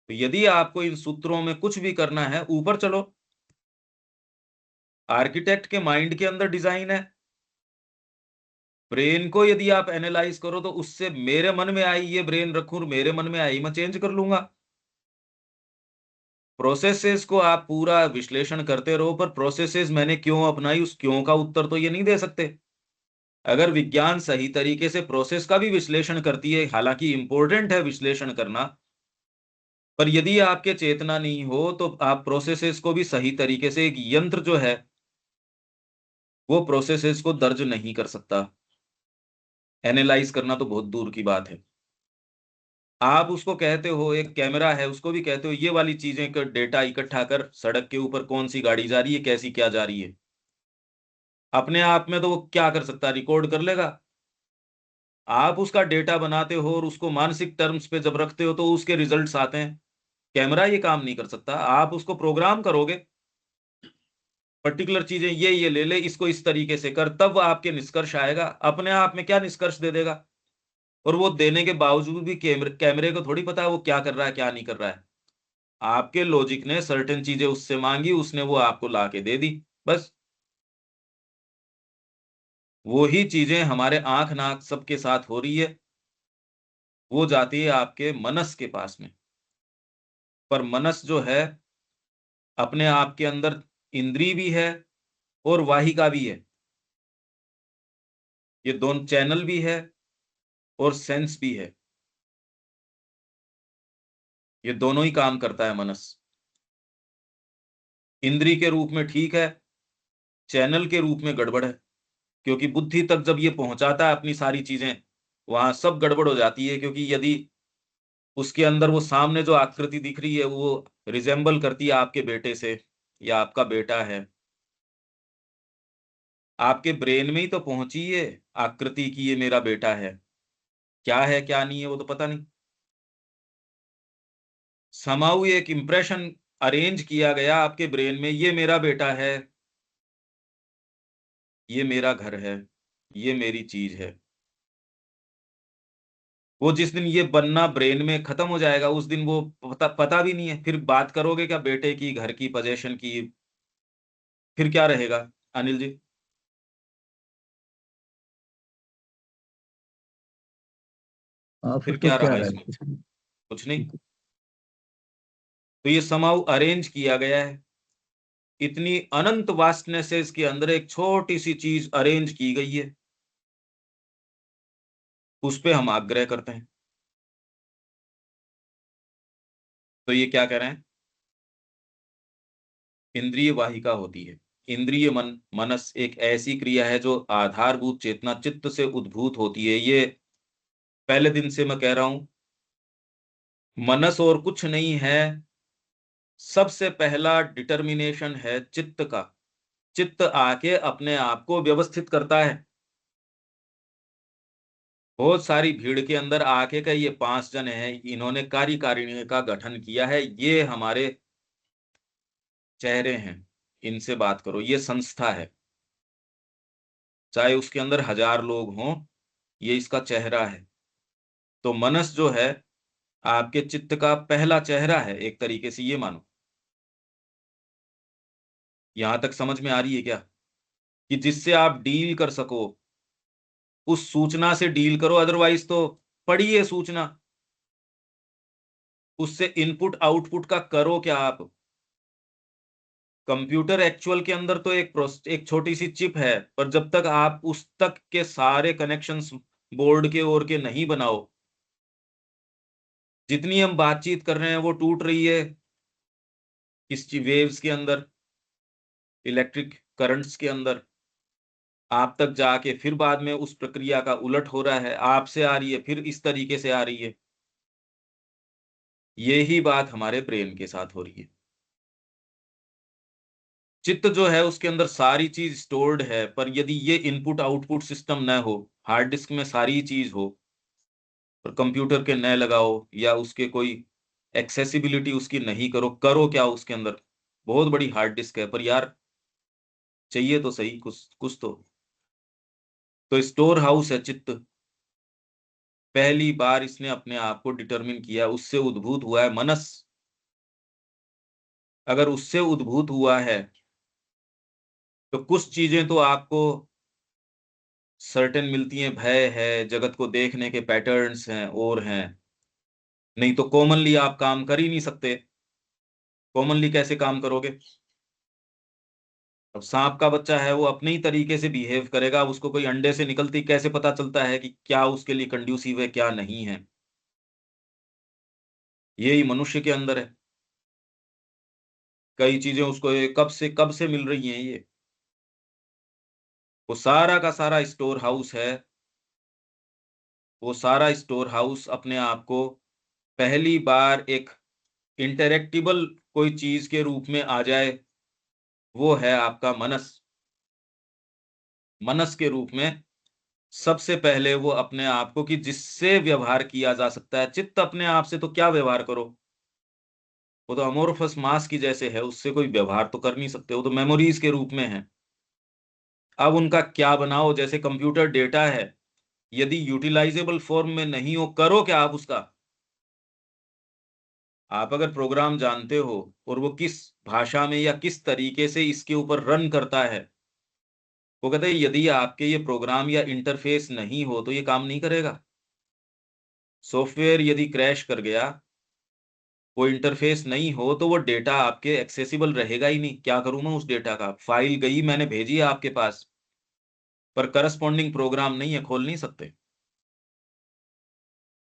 तो यदि आपको इन सूत्रों में कुछ भी करना है, ऊपर चलो। आर्किटेक्ट के माइंड के अंदर डिजाइन है, ब्रेन को यदि आप एनालाइज करो तो उससे मेरे मन में आई ये ब्रेन रखूं, मेरे मन में आई मैं चेंज कर लूंगा। प्रोसेसेस को आप पूरा विश्लेषण करते रहो, पर प्रोसेसेस मैंने क्यों अपनाई, उस क्यों का उत्तर तो ये नहीं दे सकते। अगर विज्ञान सही तरीके से प्रोसेस का भी विश्लेषण करती है, हालांकि इंपॉर्टेंट है विश्लेषण करना, पर यदि आपके चेतना नहीं हो तो आप प्रोसेसेस को भी सही तरीके से, एक यंत्र जो है वो प्रोसेसेस को दर्ज नहीं कर सकता। एनालाइज करना तो बहुत दूर की बात है। आप उसको कहते हो, एक कैमरा है, उसको भी कहते हो ये वाली चीजें का डेटा इकट्ठा कर, सड़क के ऊपर कौन सी गाड़ी जा रही है, कैसी क्या जा रही है। अपने आप में तो वो क्या कर सकता है, रिकॉर्ड कर लेगा। आप उसका डेटा बनाते हो और उसको मानसिक टर्म्स पे जब रखते हो तो उसके रिजल्ट्स आते हैं। कैमरा ये काम नहीं कर सकता। आप उसको प्रोग्राम करोगे, पर्टिकुलर चीजें ये ले ले, इसको इस तरीके से कर, तब आपके निष्कर्ष आएगा। अपने आप में क्या निष्कर्ष दे देगा? और वो देने के बावजूद भी कैमरे को थोड़ी पता है वो क्या कर रहा है क्या नहीं कर रहा है। आपके लॉजिक ने सर्टेन चीजें उससे मांगी, उसने वो आपको ला के दे दी, बस। वो ही चीजें हमारे आंख नाक सबके साथ हो रही है, वो जाती है आपके मनस के पास में। पर मनस जो है अपने आप के अंदर इंद्री भी है और वाहिका भी है, ये दोनों चैनल भी है और सेंस भी है। ये दोनों ही काम करता है मनस। इंद्री के रूप में ठीक है, चैनल के रूप में गड़बड़ है, क्योंकि बुद्धि तक जब ये पहुंचाता है अपनी सारी चीजें, वहां सब गड़बड़ हो जाती है। क्योंकि यदि उसके अंदर वो सामने जो आकृति दिख रही है वो रिजेंबल करती है आपके बेटे से, या आपका बेटा है, आपके ब्रेन में ही तो पहुंची है आकृति की, ये मेरा बेटा है क्या नहीं है वो तो पता नहीं। समाऊ एक इंप्रेशन अरेंज किया गया आपके ब्रेन में, ये मेरा बेटा है, ये मेरा घर है, ये मेरी चीज है। वो जिस दिन ये बनना ब्रेन में खत्म हो जाएगा उस दिन वो पता भी नहीं है। फिर बात करोगे क्या बेटे की, घर की, पोजेशन की, फिर क्या रहेगा अनिल जी? फिर फिर तो क्या क्या रहा है इसमें? कुछ नहीं। तो ये समाउ अरेंज किया गया है, इतनी अनंत वास्टनेसेस के अंदर एक छोटी सी चीज अरेंज की गई है, उस पे हम आग्रह करते हैं। तो ये क्या कह रहे हैं? इंद्रिय वाहिका होती है। इंद्रिय मनस एक ऐसी क्रिया है जो आधारभूत चेतना चित्त से उद्भूत होती है। ये पहले दिन से मैं कह रहा हूं, मनस और कुछ नहीं है, सबसे पहला डिटर्मिनेशन है चित्त का। चित्त आके अपने आप को व्यवस्थित करता है। बहुत सारी भीड़ के अंदर आके का ये 5 जन है, इन्होंने कार्यकारिणी का गठन किया है, ये हमारे चेहरे हैं, इनसे बात करो, ये संस्था है। चाहे उसके अंदर 1000 लोग हों, ये इसका चेहरा है। तो मनस जो है आपके चित्त का पहला चेहरा है, एक तरीके से ये मानो। यहां तक समझ में आ रही है क्या? कि जिससे आप डील कर सको, उस सूचना से डील करो, अदरवाइज तो पड़ी है सूचना, उससे इनपुट आउटपुट का करो क्या आप? कंप्यूटर एक्चुअल के अंदर तो एक छोटी सी चिप है, पर जब तक आप उस तक के सारे कनेक्शंस बोर्ड के ओर के नहीं बनाओ, जितनी हम बातचीत कर रहे हैं वो टूट रही है इस वेव्स के अंदर, इलेक्ट्रिक करंट्स के अंदर, आप तक जाके फिर बाद में उस प्रक्रिया का उलट हो रहा है, आपसे आ रही है फिर इस तरीके से आ रही है। यही बात हमारे ब्रेन के साथ हो रही है। चित्त जो है उसके अंदर सारी चीज स्टोर्ड है, पर यदि ये इनपुट आउटपुट सिस्टम न हो, हार्ड डिस्क में सारी चीज हो, और कंप्यूटर के न लगाओ या उसके कोई एक्सेसिबिलिटी उसकी नहीं करो, करो क्या उसके अंदर? बहुत बड़ी हार्ड डिस्क है, पर यार चाहिए तो सही कुछ कुछ तो स्टोर हाउस है चित्त। पहली बार इसने अपने आप को डिटरमिन किया, उससे उद्भूत हुआ है मनस। अगर उससे उद्भूत हुआ है तो कुछ चीजें तो आपको सर्टेन मिलती हैं, भय है, जगत को देखने के पैटर्न्स हैं और हैं, नहीं तो कॉमनली आप काम कर ही नहीं सकते। कॉमनली कैसे काम करोगे? अब सांप का बच्चा है, वो अपने ही तरीके से बिहेव करेगा, उसको कोई अंडे से निकलती कैसे पता चलता है कि क्या उसके लिए कंड्यूसिव है क्या नहीं है? यही मनुष्य के अंदर है। कई चीजें उसको कब से मिल रही हैं, ये वो सारा का सारा स्टोर हाउस है। वो सारा स्टोर हाउस अपने आप को पहली बार एक इंटरेक्टिबल कोई चीज के रूप में आ जाए, वो है आपका मनस। मनस के रूप में सबसे पहले वो अपने आप को, कि जिससे व्यवहार किया जा सकता है, चित्त अपने आप से तो क्या व्यवहार करो, वो तो अमोर्फस मास की जैसे है, उससे कोई व्यवहार तो कर नहीं सकते, वो तो मेमोरीज के रूप में है। अब उनका क्या बनाओ? जैसे कंप्यूटर डेटा है, यदि यूटिलाइजेबल फॉर्म में नहीं हो, करो क्या आप उसका? आप अगर प्रोग्राम जानते हो और वो किस भाषा में या किस तरीके से इसके ऊपर रन करता है, वो कहते हैं यदि आपके ये प्रोग्राम या इंटरफेस नहीं हो तो ये काम नहीं करेगा। सॉफ्टवेयर यदि क्रैश कर गया, वो इंटरफेस नहीं हो, तो वो डेटा आपके एक्सेसिबल रहेगा ही नहीं। क्या करूं मैं उस डेटा का? फाइल गई, मैंने भेजी है आपके पास, पर करस्पॉन्डिंग प्रोग्राम नहीं है, खोल नहीं सकते।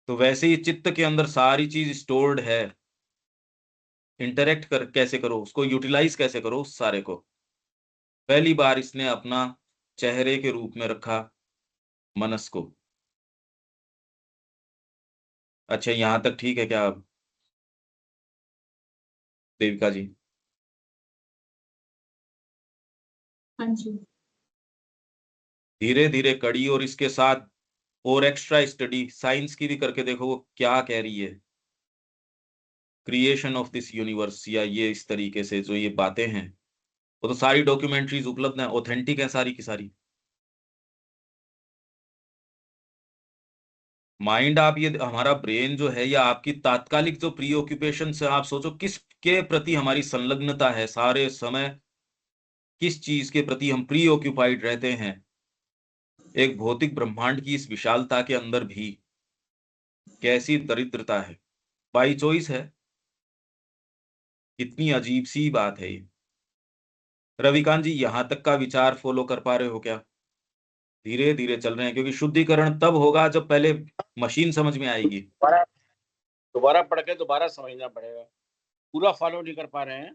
तो वैसे ही चित्त के अंदर सारी चीज स्टोर्ड है। इंटरेक्ट कर कैसे करो उसको, यूटिलाइज कैसे करो उस सारे को? पहली बार इसने अपना चेहरे के रूप में रखा मनस को। अच्छा, यहां तक ठीक है क्या देविका जी? हाँ जी। धीरे धीरे कड़ी, और इसके साथ और एक्स्ट्रा स्टडी साइंस की भी करके देखो वो क्या कह रही है। क्रिएशन ऑफ दिस यूनिवर्स, या ये इस तरीके से जो ये बातें हैं, वो तो सारी डॉक्यूमेंट्रीज उपलब्ध हैं, ऑथेंटिक है सारी की सारी। माइंड, आप ये हमारा ब्रेन जो है, या आपकी तात्कालिक जो प्री ऑक्यूपेशन से, आप सोचो किस के प्रति हमारी संलग्नता है सारे समय, किस चीज के प्रति हम प्री ऑक्यूपाइड रहते हैं। एक भौतिक ब्रह्मांड की इस विशालता के अंदर भी कैसी दरिद्रता है, बाई चॉइस है। कितनी अजीब सी बात है ये। रविकांत जी, यहां तक का विचार फॉलो कर पा रहे हो क्या? धीरे धीरे चल रहे हैं, क्योंकि शुद्धिकरण तब होगा जब पहले मशीन समझ में आएगी। दोबारा दोबारा पढ़ के दोबारा समझना पड़ेगा। पूरा फॉलो नहीं कर पा रहे हैं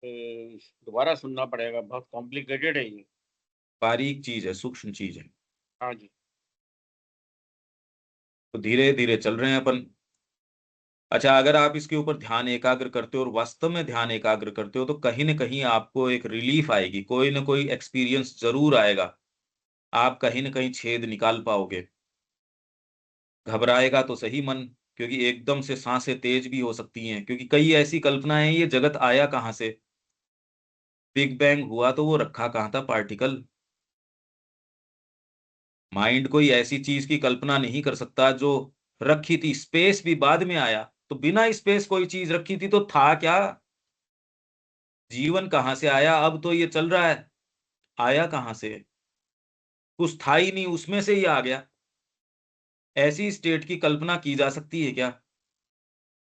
तो दोबारा सुनना पड़ेगा, बहुत कॉम्प्लिकेटेड है ये। बारीक चीज है, सूक्ष्म चीज है। हाँ जी। तो धीरे धीरे चल रहे हैं अपन। अच्छा, अगर आप इसके ऊपर ध्यान एकाग्र करते हो और वास्तव में ध्यान एकाग्र करते हो, तो कहीं ना कहीं आपको एक रिलीफ आएगी, कोई ना कोई एक्सपीरियंस जरूर आएगा। आप कहीं ना कहीं छेद निकाल पाओगे। घबराएगा तो सही मन, क्योंकि एकदम से सांसें तेज भी हो सकती हैं, क्योंकि कई ऐसी कल्पनाएं हैं, ये जगत आया कहाँ से? बिग बैंग हुआ तो वो रखा कहाँ था पार्टिकल? माइंड कोई ऐसी चीज की कल्पना नहीं कर सकता जो रखी थी, स्पेस भी बाद में आया, तो बिना स्पेस कोई चीज रखी थी तो था क्या? जीवन कहां से आया? अब तो ये चल रहा है, आया कहां से? कुछ था ही नहीं, उसमें से ही आ गया। ऐसी स्टेट की कल्पना की जा सकती है क्या?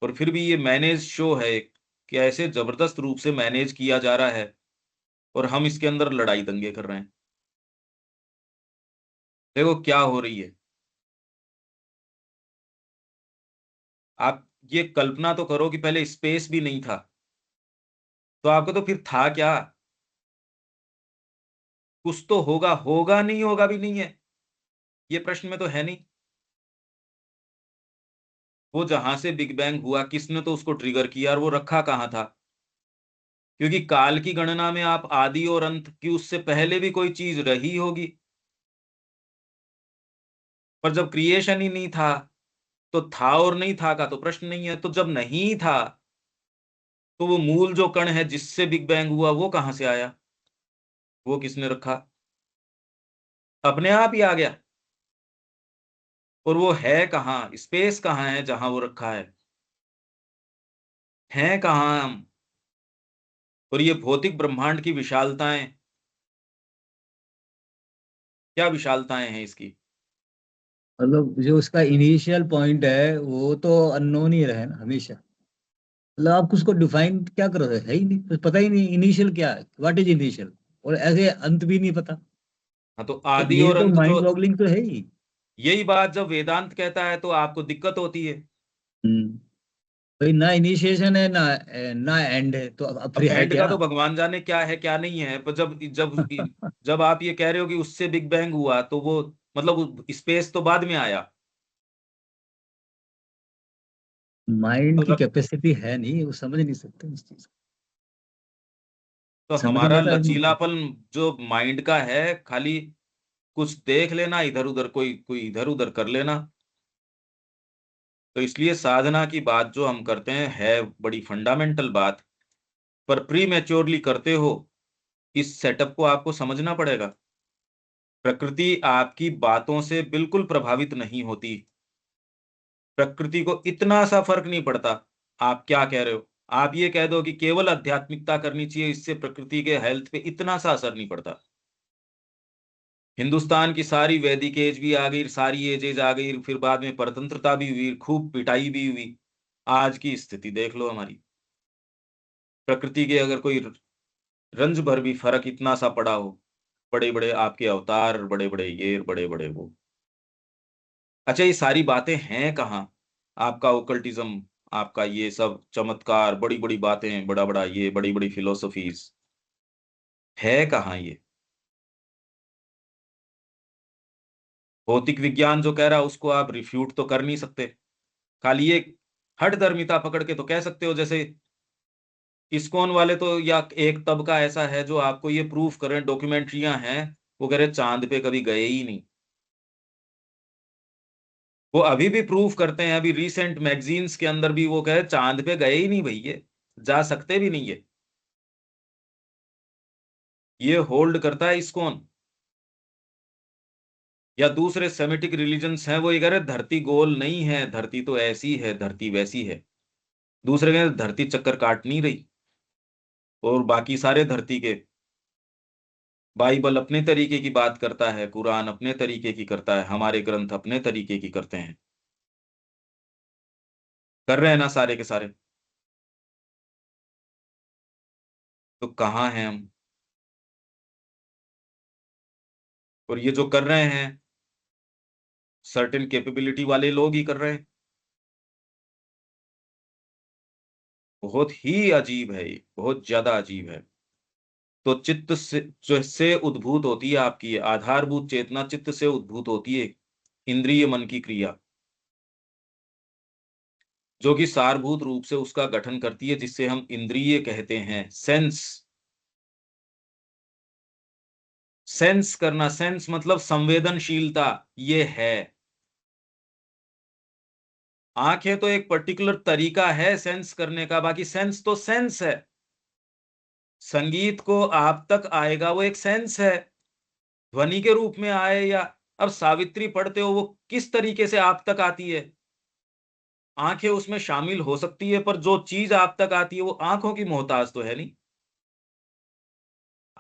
और फिर भी ये मैनेज शो है कि ऐसे जबरदस्त रूप से मैनेज किया जा रहा है और हम इसके अंदर लड़ाई दंगे कर रहे हैं। देखो क्या हो रही है। आप ये कल्पना तो करो कि पहले स्पेस भी नहीं था, तो आपको तो फिर था क्या? कुछ तो होगा, होगा नहीं होगा भी नहीं है, ये प्रश्न में तो है नहीं। वो जहां से बिग बैंग हुआ, किसने तो उसको ट्रिगर किया और वो रखा कहां था? क्योंकि काल की गणना में आप आदि और अंत की, उससे पहले भी कोई चीज रही होगी। पर जब क्रिएशन ही नहीं था, तो था और नहीं था का तो प्रश्न नहीं है। तो जब नहीं था, तो वो मूल जो कण है जिससे बिग बैंग हुआ, वो कहां से आया? वो किसने रखा? अपने आप ही आ गया। और वो है कहाँ? स्पेस कहाँ है जहां वो रखा है कहाँ हम? और ये भौतिक ब्रह्मांड की विशालताएं, क्या विशालताएं हैं इसकी? मतलब जो उसका इनिशियल पॉइंट है वो तो अननोन ही रहे ना हमेशा। मतलब आप उसको डिफाइन क्या करोगे, है ही नहीं, कुछ पता ही नहीं इनिशियल क्या है, व्हाट इज इनिशियल। और ऐसे अंत भी नहीं पता। हाँ, तो तो आदि ये और तो अंत जो, माइंड बॉगलिंग तो है ही। यही बात जब वेदांत कहता है तो आपको दिक्कत होती है। हम्म। भाई ना इनिशिएशन है ना ना एंड है, तो अब अब फिर है एंड का क्या? तो भगवान जाने क्या है क्या नहीं है, पर जब जब जब आप ये कह रहे हो कि उससे बिग बैंग हुआ, तो वो मतलब स्पेस तो बाद में आया। माइंड तो की कैपेसिटी है नहीं, वो समझ नहीं सकते इस चीज को। तो हमारा समझने का लचीलापन जो माइंड का है, खाली कुछ देख लेना इधर उधर, कोई कोई इधर उधर कर लेना। तो इसलिए साधना की बात जो हम करते हैं है बड़ी फंडामेंटल बात, पर प्री मैच्योरली करते हो। इस सेटअप को आपको समझना पड़ेगा। प्रकृति आपकी बातों से बिल्कुल प्रभावित नहीं होती। प्रकृति को इतना सा फर्क नहीं पड़ता आप क्या कह रहे हो। आप ये कह दो कि केवल आध्यात्मिकता करनी चाहिए, इससे प्रकृति के हेल्थ पे इतना सा असर नहीं पड़ता। हिंदुस्तान की सारी वैदिक एज भी आ गई, सारी एजेज आ गई, फिर बाद में परतंत्रता भी हुई, खूब पिटाई भी हुई। आज की स्थिति देख लो हमारी। प्रकृति के अगर कोई रंज भर भी फर्क इतना सा पड़ा हो, बड़े बड़े आपके अवतार, बड़े बड़े ये, बड़े बड़े वो। अच्छा, ये सारी बातें हैं कहाँ? आपका ओकल्टिज्म, आपका ये सब चमत्कार, बड़ी बड़ी बातें, बड़ा बड़ा ये, बड़ी बड़ी फिलोसफीज, है कहाँ ये? भौतिक विज्ञान जो कह रहा है उसको आप रिफ्यूट तो कर नहीं सकते। खाली ये हठधर्मिता पकड़ के तो कह सकते हो, जैसे इस्कॉन वाले तो, या एक तबका ऐसा है जो आपको ये प्रूफ करें, डॉक्यूमेंट्रियां हैं, वो कह रहे चांद पे कभी गए ही नहीं। वो अभी भी प्रूफ करते हैं, अभी रिसेंट मैगजीन्स के अंदर भी वो कहे चांद पे गए ही नहीं भैया, जा सकते भी नहीं है। ये होल्ड करता है इस्कॉन। या दूसरे सेमिटिक रिलीजन्स हैं, वो ये कह रहे धरती गोल नहीं है, धरती तो ऐसी है, धरती वैसी है। दूसरे कह रहे धरती चक्कर काट नहीं रही। और बाकी सारे धरती के, बाइबल अपने तरीके की बात करता है, कुरान अपने तरीके की करता है, हमारे ग्रंथ अपने तरीके की करते हैं। कर रहे हैं ना सारे के सारे? तो कहाँ हैं हम? और ये जो कर रहे हैं, सर्टेन कैपेबिलिटी वाले लोग ही कर रहे हैं। बहुत ही अजीब है ये, बहुत ज्यादा अजीब है। तो चित्त से जो से उद्भूत होती है, आपकी आधारभूत चेतना चित्त से उद्भूत होती है, इंद्रिय मन की क्रिया, जो कि सारभूत रूप से उसका गठन करती है, जिससे हम इंद्रिय कहते हैं। सेंस, सेंस करना, सेंस मतलब संवेदनशीलता, ये है। आंखें तो एक पर्टिकुलर तरीका है सेंस करने का, बाकी सेंस तो सेंस है। संगीत को आप तक आएगा वो एक सेंस है, ध्वनि के रूप में आए, या अब सावित्री पढ़ते हो वो किस तरीके से आप तक आती है, आंखें उसमें शामिल हो सकती है, पर जो चीज आप तक आती है वो आंखों की मोहताज तो है नहीं।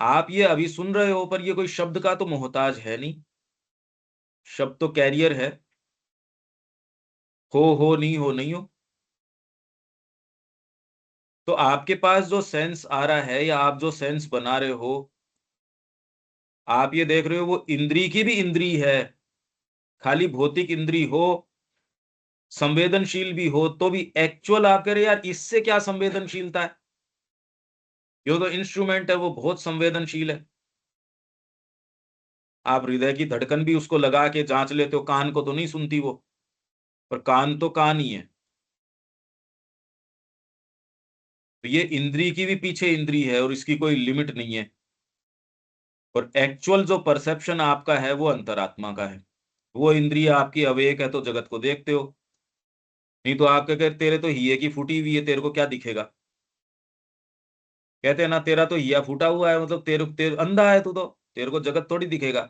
आप ये अभी सुन रहे हो, पर ये कोई शब्द का तो मोहताज है नहीं। शब्द तो कैरियर है, हो नहीं हो नहीं हो। तो आपके पास जो सेंस आ रहा है या आप जो सेंस बना रहे हो, आप ये देख रहे हो वो इंद्री की भी इंद्री है। खाली भौतिक इंद्री हो, संवेदनशील भी हो, तो भी एक्चुअल आप कह रहे यार इससे क्या संवेदनशीलता है, जो तो इंस्ट्रूमेंट है वो बहुत संवेदनशील है। आप हृदय की धड़कन भी उसको लगा के जांच लेते हो, कान को तो नहीं सुनती वो, पर कान तो कान ही है। तो ये इंद्री की भी पीछे इंद्री है और इसकी कोई लिमिट नहीं है। और एक्चुअल जो परसेप्शन आपका है वो अंतरात्मा का है। वो इंद्रिय आपकी अवेक है तो जगत को देखते हो, नहीं तो आप कहते तेरे तो हिये की फूटी हुई है, तेरे को क्या दिखेगा। कहते हैं ना तेरा तो हिया फूटा हुआ है, मतलब तेरे तेरे अंधा है तू, तो तेरे को जगत थोड़ी दिखेगा।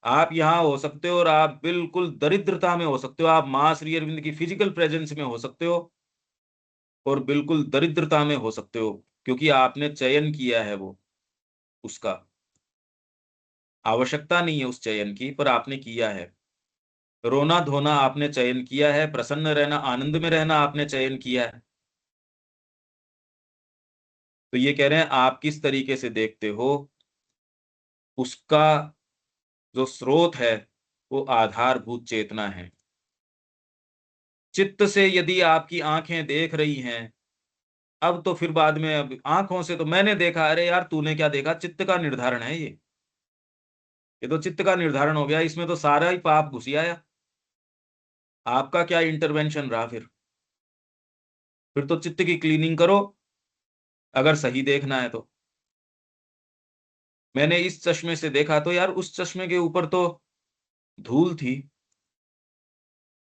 आप यहाँ हो सकते हो और आप बिल्कुल दरिद्रता में हो सकते हो, आप मां श्री अरविंद की फिजिकल प्रेजेंस में हो सकते हो और बिल्कुल दरिद्रता में हो सकते हो, क्योंकि आपने चयन किया है वो उसका। आवश्यकता नहीं है उस चयन की, पर आपने किया है। रोना धोना आपने चयन किया है, प्रसन्न रहना आनंद में रहना आपने चयन किया है। तो ये कह रहे हैं आप किस तरीके से देखते हो, उसका जो स्रोत है वो आधारभूत चेतना है। चित्त से यदि आपकी आंखें देख रही हैं, अब तो फिर बाद में, अब आंखों से तो मैंने देखा, अरे यार तूने क्या देखा, चित्त का निर्धारण है ये तो चित्त का निर्धारण हो गया, इसमें तो सारा ही पाप घुस आया। आपका क्या इंटरवेंशन रहा फिर तो चित्त की क्लीनिंग करो अगर सही देखना है तो। मैंने इस चश्मे से देखा तो यार उस चश्मे के ऊपर तो धूल थी,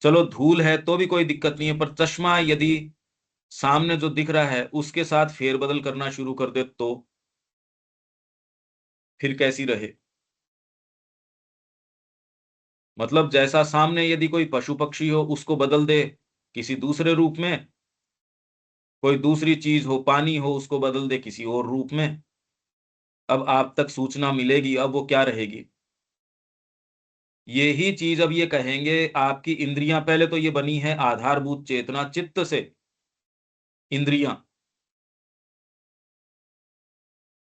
चलो धूल है तो भी कोई दिक्कत नहीं है, पर चश्मा यदि सामने जो दिख रहा है उसके साथ फेरबदल करना शुरू कर दे तो फिर कैसी रहे। मतलब जैसा सामने यदि कोई पशु पक्षी हो उसको बदल दे किसी दूसरे रूप में, कोई दूसरी चीज हो, पानी हो, उसको बदल दे किसी और रूप में, अब आप तक सूचना मिलेगी, अब वो क्या रहेगी। यही चीज अब ये कहेंगे आपकी इंद्रियां पहले तो ये बनी है आधारभूत चेतना चित्त से, इंद्रियां,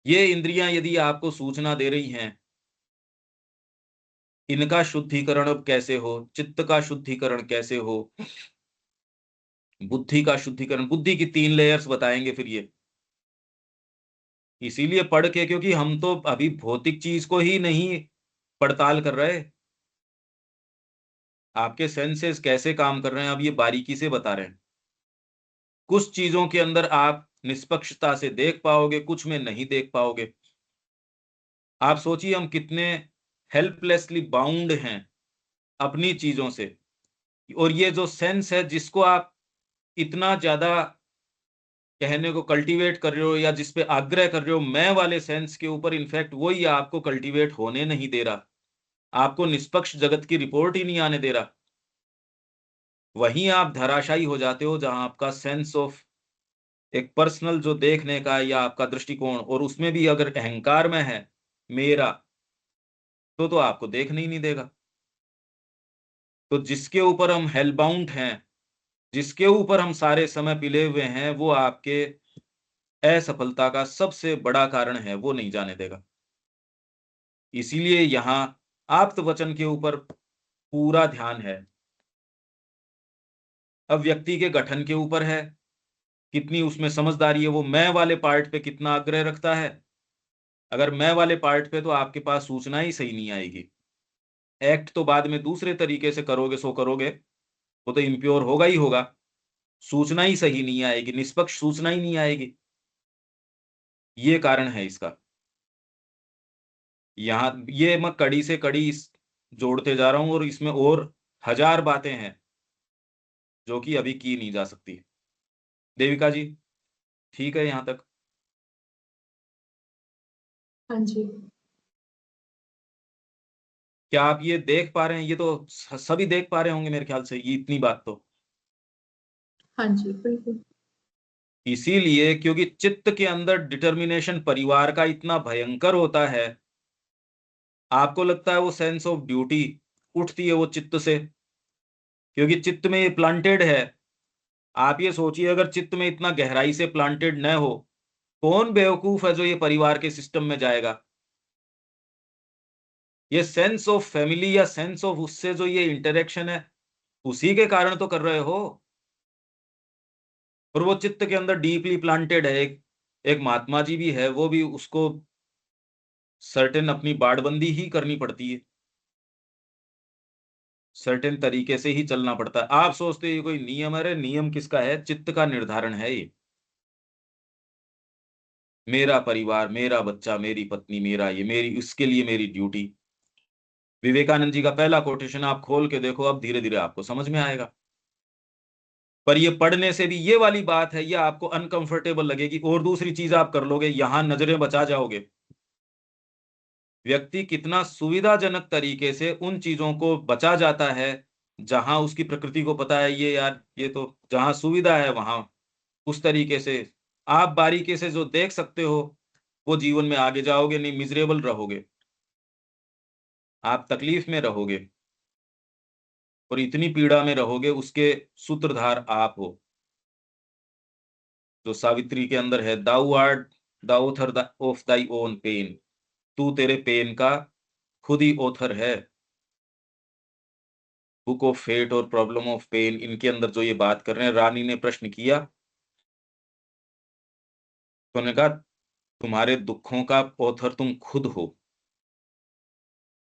ये इंद्रियां यदि आपको सूचना दे रही हैं, इनका शुद्धिकरण अब कैसे हो, चित्त का शुद्धिकरण कैसे हो, बुद्धि का शुद्धिकरण, बुद्धि की 3 लेयर्स बताएंगे फिर ये। इसीलिए पढ़ के, क्योंकि हम तो अभी भौतिक चीज को ही नहीं पड़ताल कर रहे, आपके सेंसेस कैसे काम कर रहे हैं अब ये बारीकी से बता रहे हैं। कुछ चीजों के अंदर आप निष्पक्षता से देख पाओगे, कुछ में नहीं देख पाओगे। आप सोचिए हम कितने हेल्पलेसली बाउंड हैं अपनी चीजों से, और ये जो सेंस है जिसको आप इतना ज्यादा कहने को कल्टीवेट कर रहे हो या जिस पे आग्रह कर रहे हो, मैं वाले सेंस के ऊपर, इनफैक्ट वही आपको कल्टीवेट होने नहीं दे रहा, आपको निष्पक्ष जगत की रिपोर्ट ही नहीं आने दे रहा। वहीं आप धराशायी हो जाते हो जहां आपका सेंस ऑफ एक पर्सनल जो देखने का या आपका दृष्टिकोण, और उसमें भी अगर अहंकार में है मेरा, तो आपको देखने ही नहीं देगा। तो जिसके ऊपर हम हेलबाउंड हैं, जिसके ऊपर हम सारे समय पिले हुए हैं, वो आपके असफलता का सबसे बड़ा कारण है, वो नहीं जाने देगा। इसीलिए यहां आप्त वचन के ऊपर पूरा ध्यान है। अब व्यक्ति के गठन के ऊपर है, कितनी उसमें समझदारी है, वो मैं वाले पार्ट पे कितना आग्रह रखता है। अगर मैं वाले पार्ट पे, तो आपके पास सूचना ही सही नहीं आएगी। एक्ट तो बाद में दूसरे तरीके से करोगे, सो करोगे, वो तो इम्प्योर होगा ही होगा, सूचना ही सही नहीं आएगी, निष्पक्ष सूचना ही नहीं आएगी। ये कारण है इसका। यहाँ ये मैं कड़ी से कड़ी जोड़ते जा रहा हूं, और इसमें और 1000 बातें हैं जो कि अभी की नहीं जा सकती। देविका जी, ठीक है यहाँ तक? हाँ जी। क्या आप ये देख पा रहे हैं? ये तो सभी देख पा रहे होंगे मेरे ख्याल से, ये इतनी बात तो। हाँ जी, बिल्कुल। इसीलिए क्योंकि चित्त के अंदर डिटर्मिनेशन परिवार का इतना भयंकर होता है, आपको लगता है वो सेंस ऑफ ड्यूटी उठती है वो चित्त से, क्योंकि चित्त में ये प्लांटेड है। आप ये सोचिए अगर चित्त में इतना गहराई से प्लांटेड न हो, कौन बेवकूफ है जो ये परिवार के सिस्टम में जाएगा। ये सेंस ऑफ फैमिली या सेंस ऑफ उससे जो ये इंटरेक्शन है, उसी के कारण तो कर रहे हो। और वो चित्त के अंदर डीपली प्लांटेड है। एक महात्मा जी भी है, वो भी उसको सर्टेन अपनी बाड़बंदी ही करनी पड़ती है, सर्टेन तरीके से ही चलना पड़ता है। आप सोचते हैं ये कोई नियम है? अरे नियम किसका है? चित्त का निर्धारण है ये। मेरा परिवार, मेरा बच्चा, मेरी पत्नी, मेरा ये, मेरी उसके लिए मेरी ड्यूटी। विवेकानंद जी का पहला कोटेशन आप खोल के देखो, अब धीरे धीरे आपको समझ में आएगा। पर ये पढ़ने से भी ये वाली बात है, ये आपको अनकंफर्टेबल लगेगी। और दूसरी चीज आप कर लोगे, यहां नजरें बचा जाओगे। व्यक्ति कितना सुविधाजनक तरीके से उन चीजों को बचा जाता है जहां उसकी प्रकृति को पता है ये यार, ये तो जहां सुविधा है वहां उस तरीके से आप बारीकी से जो देख सकते हो, वो जीवन में आगे जाओगे नहीं, मिजरेबल रहोगे, आप तकलीफ में रहोगे और इतनी पीड़ा में रहोगे। उसके सूत्रधार आप हो। जो सावित्री के अंदर है, thou art the author of thy own pain, तू तेरे पेन का खुद ही ऑथर है। बुक ऑफ फेट और प्रॉब्लम ऑफ पेन, इनके अंदर जो ये बात कर रहे हैं, रानी ने प्रश्न किया तो उन्होंने कहा तुम्हारे दुखों का ऑथर तुम खुद हो।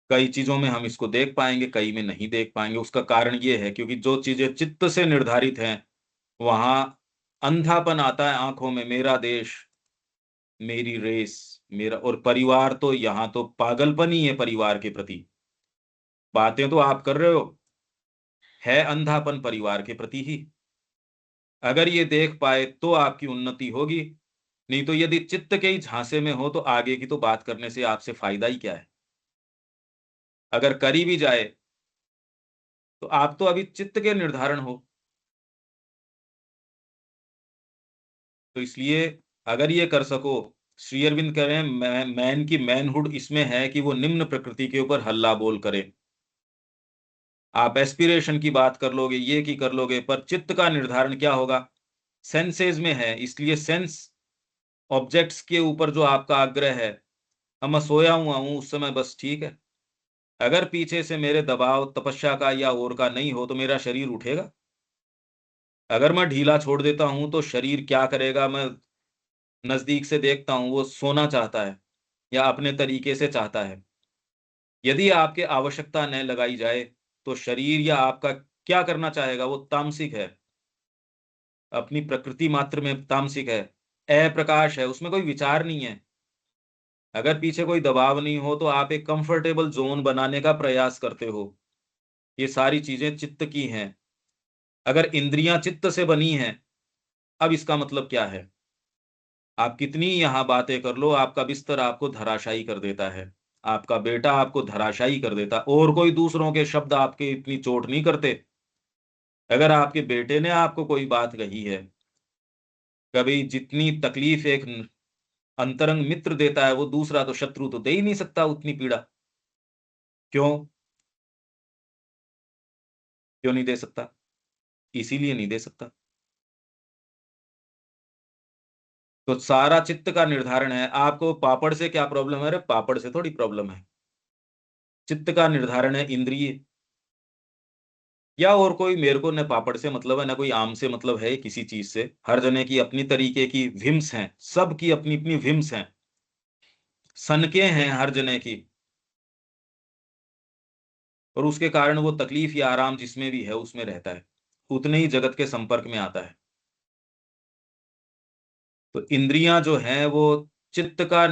कई चीजों में हम इसको देख पाएंगे, कई में नहीं देख पाएंगे। उसका कारण ये है क्योंकि जो चीजें चित्त से निर्धारित हैं वहां अंधापन आता है आंखों में। मेरा देश, मेरी रेस, मेरा और परिवार, तो यहाँ तो पागलपन ही है परिवार के प्रति। बातें तो आप कर रहे हो, है अंधापन परिवार के प्रति ही। अगर ये देख पाए तो आपकी उन्नति होगी, नहीं तो यदि चित्त के ही झांसे में हो तो आगे की तो बात करने से आपसे फायदा ही क्या है। अगर करी भी जाए तो आप तो अभी चित्त के निर्धारण हो। तो इसलिए अगर ये कर सको, श्री अरविंद कह रहे हैं मैन की मैनहुड इसमें है कि वो निम्न प्रकृति के ऊपर हल्ला बोल करे। आप एस्पिरेशन की बात कर लोगे, ये की कर लोगे, पर चित्त का निर्धारण क्या होगा? सेंसेस में है। इसलिए सेंस ऑब्जेक्ट्स के ऊपर जो आपका आग्रह है, अब मैं सोया हुआ हूं उस समय बस ठीक है। अगर पीछे से मेरे दबाव तपस्या का या और का नहीं हो तो मेरा शरीर उठेगा। अगर मैं ढीला छोड़ देता हूं तो शरीर क्या करेगा? मैं नजदीक से देखता हूं, वो सोना चाहता है या अपने तरीके से चाहता है। यदि आपके आवश्यकता न लगाई जाए तो शरीर या आपका क्या करना चाहेगा? वो तामसिक है, अपनी प्रकृति मात्र में तामसिक है, अप्रकाश है, उसमें कोई विचार नहीं है। अगर पीछे कोई दबाव नहीं हो तो आप एक कंफर्टेबल जोन बनाने का प्रयास करते हो। ये सारी चीजें चित्त की हैं। अगर इंद्रियां चित्त से बनी हैं, अब इसका मतलब क्या है? आप कितनी यहां बातें कर लो, आपका बिस्तर आपको धराशायी कर देता है, आपका बेटा आपको धराशायी कर देता। और कोई दूसरों के शब्द आपके इतनी चोट नहीं करते। अगर आपके बेटे ने आपको कोई बात कही है, कभी जितनी तकलीफ एक अंतरंग मित्र देता है वो दूसरा तो शत्रु तो दे ही नहीं सकता उतनी पीड़ा। क्यों? क्यों नहीं दे सकता? इसीलिए नहीं दे सकता। तो सारा चित्त का निर्धारण है। आपको पापड़ से क्या प्रॉब्लम है? अरे पापड़ से थोड़ी प्रॉब्लम है, चित्त का निर्धारण है इंद्रिय। या और कोई मेरे को न पापड़ से मतलब है ना कोई आम से मतलब है किसी चीज से। हर जने की अपनी तरीके की विम्स हैं, सबकी अपनी अपनी विम्स हैं, सनके हैं हर जने की। और उसके कारण वो तकलीफ या आराम जिसमें भी है उसमें रहता है, उतने ही जगत के संपर्क में आता है। तो इंद्रियां जो हैं वो चित्त का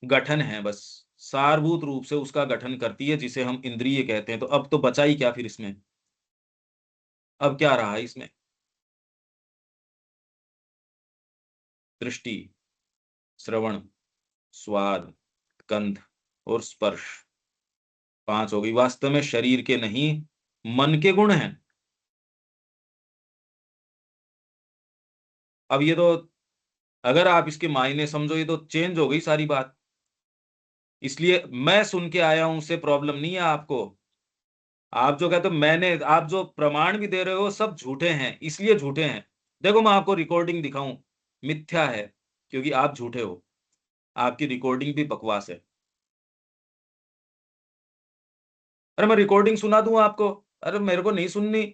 गठन है, बस सारभूत रूप से उसका गठन करती है, जिसे हम इंद्रिय कहते हैं। तो अब तो बचा ही क्या फिर इसमें? अब क्या रहा इसमें? दृष्टि, श्रवण, स्वाद, गंध और स्पर्श, 5 हो गई। वास्तव में शरीर के नहीं, मन के गुण हैं। अब ये तो अगर आप इसके मायने समझो, ये तो चेंज हो गई सारी बात। इसलिए मैं सुन के आया हूं, उससे प्रॉब्लम नहीं है आपको। आप जो कहते हो मैंने, आप जो प्रमाण भी दे रहे हो सब झूठे हैं, इसलिए झूठे हैं। देखो मैं आपको रिकॉर्डिंग दिखाऊं, मिथ्या है, क्योंकि आप झूठे हो, आपकी रिकॉर्डिंग भी बकवास है। अरे मैं रिकॉर्डिंग सुना दूं आपको? अरे मेरे को नहीं सुननी।